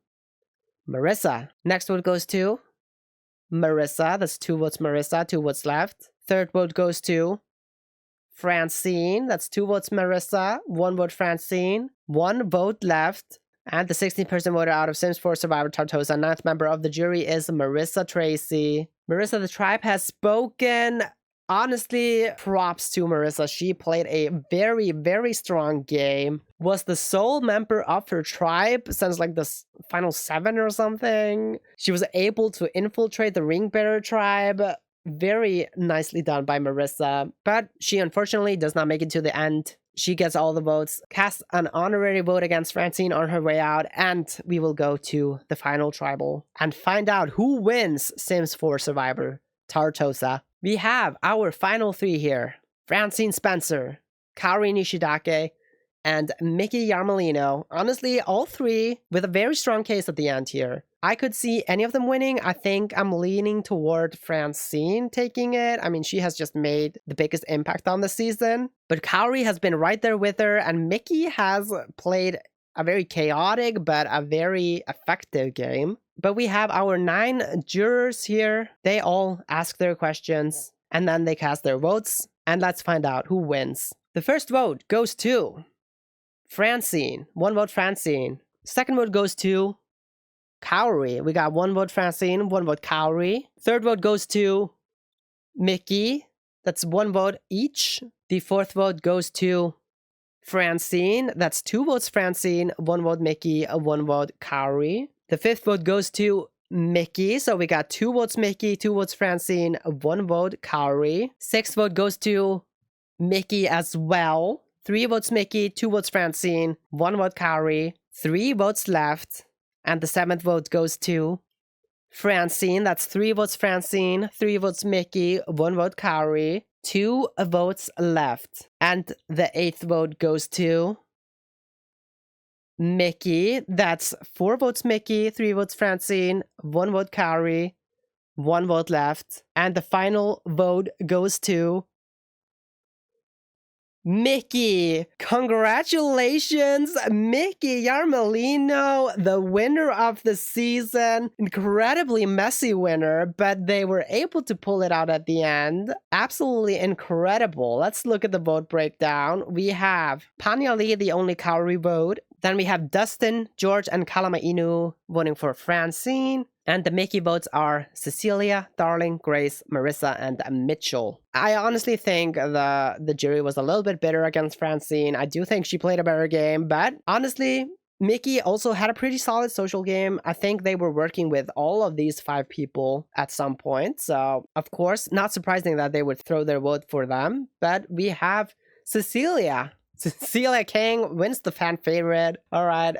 Marissa. Next vote goes to Marissa. That's 2 votes Marissa, 2 votes left. Third vote goes to Francine. That's 2 votes Marissa, 1 vote Francine, 1 vote left. And the 16th person voted out of Sims 4 Survivor Tartosa, 9th member of the jury, is Marissa Tracy. Marissa, the tribe has spoken. Honestly, props to Marissa. She played a very, very strong game. Was the sole member of her tribe since like the final 7 or something. She was able to infiltrate the Ring Bearer tribe. Very nicely done by Marissa. But she unfortunately does not make it to the end. She gets all the votes, casts an honorary vote against Francine on her way out, and we will go to the final tribal and find out who wins Sims 4 Survivor Tartosa. We have our final 3 here. Francine Spencer, Kaori Nishidake, and Mickey Yarmolino. Honestly, all 3 with a very strong case at the end here. I could see any of them winning. I think I'm leaning toward Francine taking it. I mean, she has just made the biggest impact on the season. But Kaori has been right there with her, and Mickey has played a very chaotic but a very effective game. But we have our 9 jurors here. They all ask their questions, and then they cast their votes. And let's find out who wins. The first vote goes to Francine. 1 vote Francine. Second vote goes to Kaori. We got 1 vote Francine, 1 vote Kaori. Third vote goes to Mickey. That's 1 vote each. The fourth vote goes to Francine. That's 2 votes Francine, 1 vote Mickey, 1 vote Kaori. The fifth vote goes to Mickey. So we got 2 votes Mickey, 2 votes Francine, 1 vote Kaori. Sixth vote goes to Mickey as well. 3 votes Mickey, 2 votes Francine, 1 vote Kaori. 3 votes left. And the 7th vote goes to Francine. That's 3 votes Francine, 3 votes Mickey, 1 vote Kaori. 2 votes left. And the 8th vote goes to Mickey. That's 4 votes Mickey, 3 votes Francine, 1 vote Kaori, 1 vote left. And the final vote goes to Mickey. Congratulations, Mickey Yarmelino, the winner of the season. Incredibly messy winner, but they were able to pull it out at the end. Absolutely incredible. Let's look at the vote breakdown. We have Panya Lee, the only Kaori vote. Then we have Dustin, George, and kalamainu'u voting for Francine. And the Mickey votes are Cecilia, Darling, Grace, Marissa, and Mitchell. I honestly think the jury was a little bit bitter against Francine. I do think she played a better game, but honestly, Mickey also had a pretty solid social game. I think they were working with all of these 5 people at some point. So, of course, not surprising that they would throw their vote for them. But we have Cecilia. Cecilia King wins the fan favorite. All right.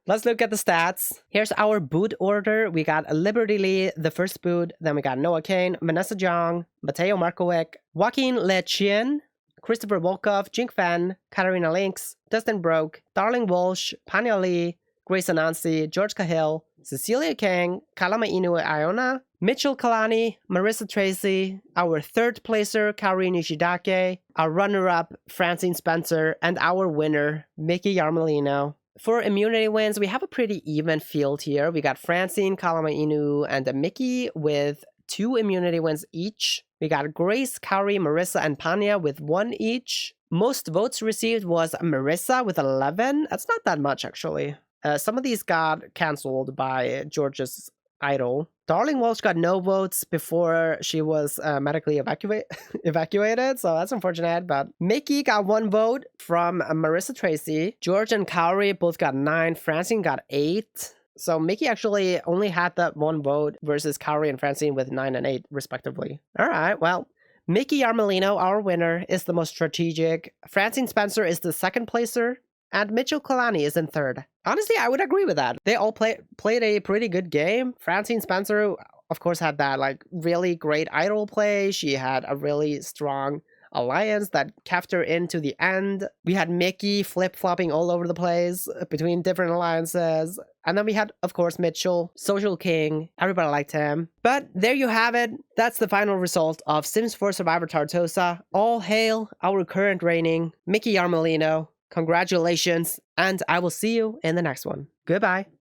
Let's look at the stats. Here's our boot order. We got Liberty Lee, the first boot. Then we got Noah Kane, Vanessa Jong, Mateo Markowick, Joaquin Lechien, Christopher Volkov, Jink Fan, Katarina Lynx, Dustin Broke, Darling Walsh, Panya Lee, Grace Anansi, George Cahill, Cecilia Kang, kalamainu'u Iona, Mitchell Kalani, Marissa Tracy, our third placer, Kaori Nishidake, our runner-up, Francine Spencer, and our winner, Mickey Yarmelino. For immunity wins, we have a pretty even field here. We got Francine, kalamainu'u, and Mickey with 2 immunity wins each. We got Grace, Kaori, Marissa, and Panya with 1 each. Most votes received was Marissa with 11. That's not that much, actually. Some of these got cancelled by George's idol. Darling Walsh got no votes before she was medically evacuated, so that's unfortunate. But Mickey got 1 vote from Marissa Tracy. George and Kaori both got 9. Francine got 8. So Mickey actually only had that 1 vote versus Kaori and Francine with 9 and 8 respectively. All right, well, Mickey Yarmelino, our winner, is the most strategic. Francine Spencer is the second placer. And Mitchell Kalani is in third. Honestly, I would agree with that. They all played a pretty good game. Francine Spencer, of course, had that really great idol play. She had a really strong alliance that kept her into the end. We had Mickey flip-flopping all over the place between different alliances. And then we had, of course, Mitchell, social king. Everybody liked him. But there you have it. That's the final result of Sims 4 Survivor Tartosa. All hail our current reigning Mickey Yarmelino. Congratulations, and I will see you in the next one. Goodbye.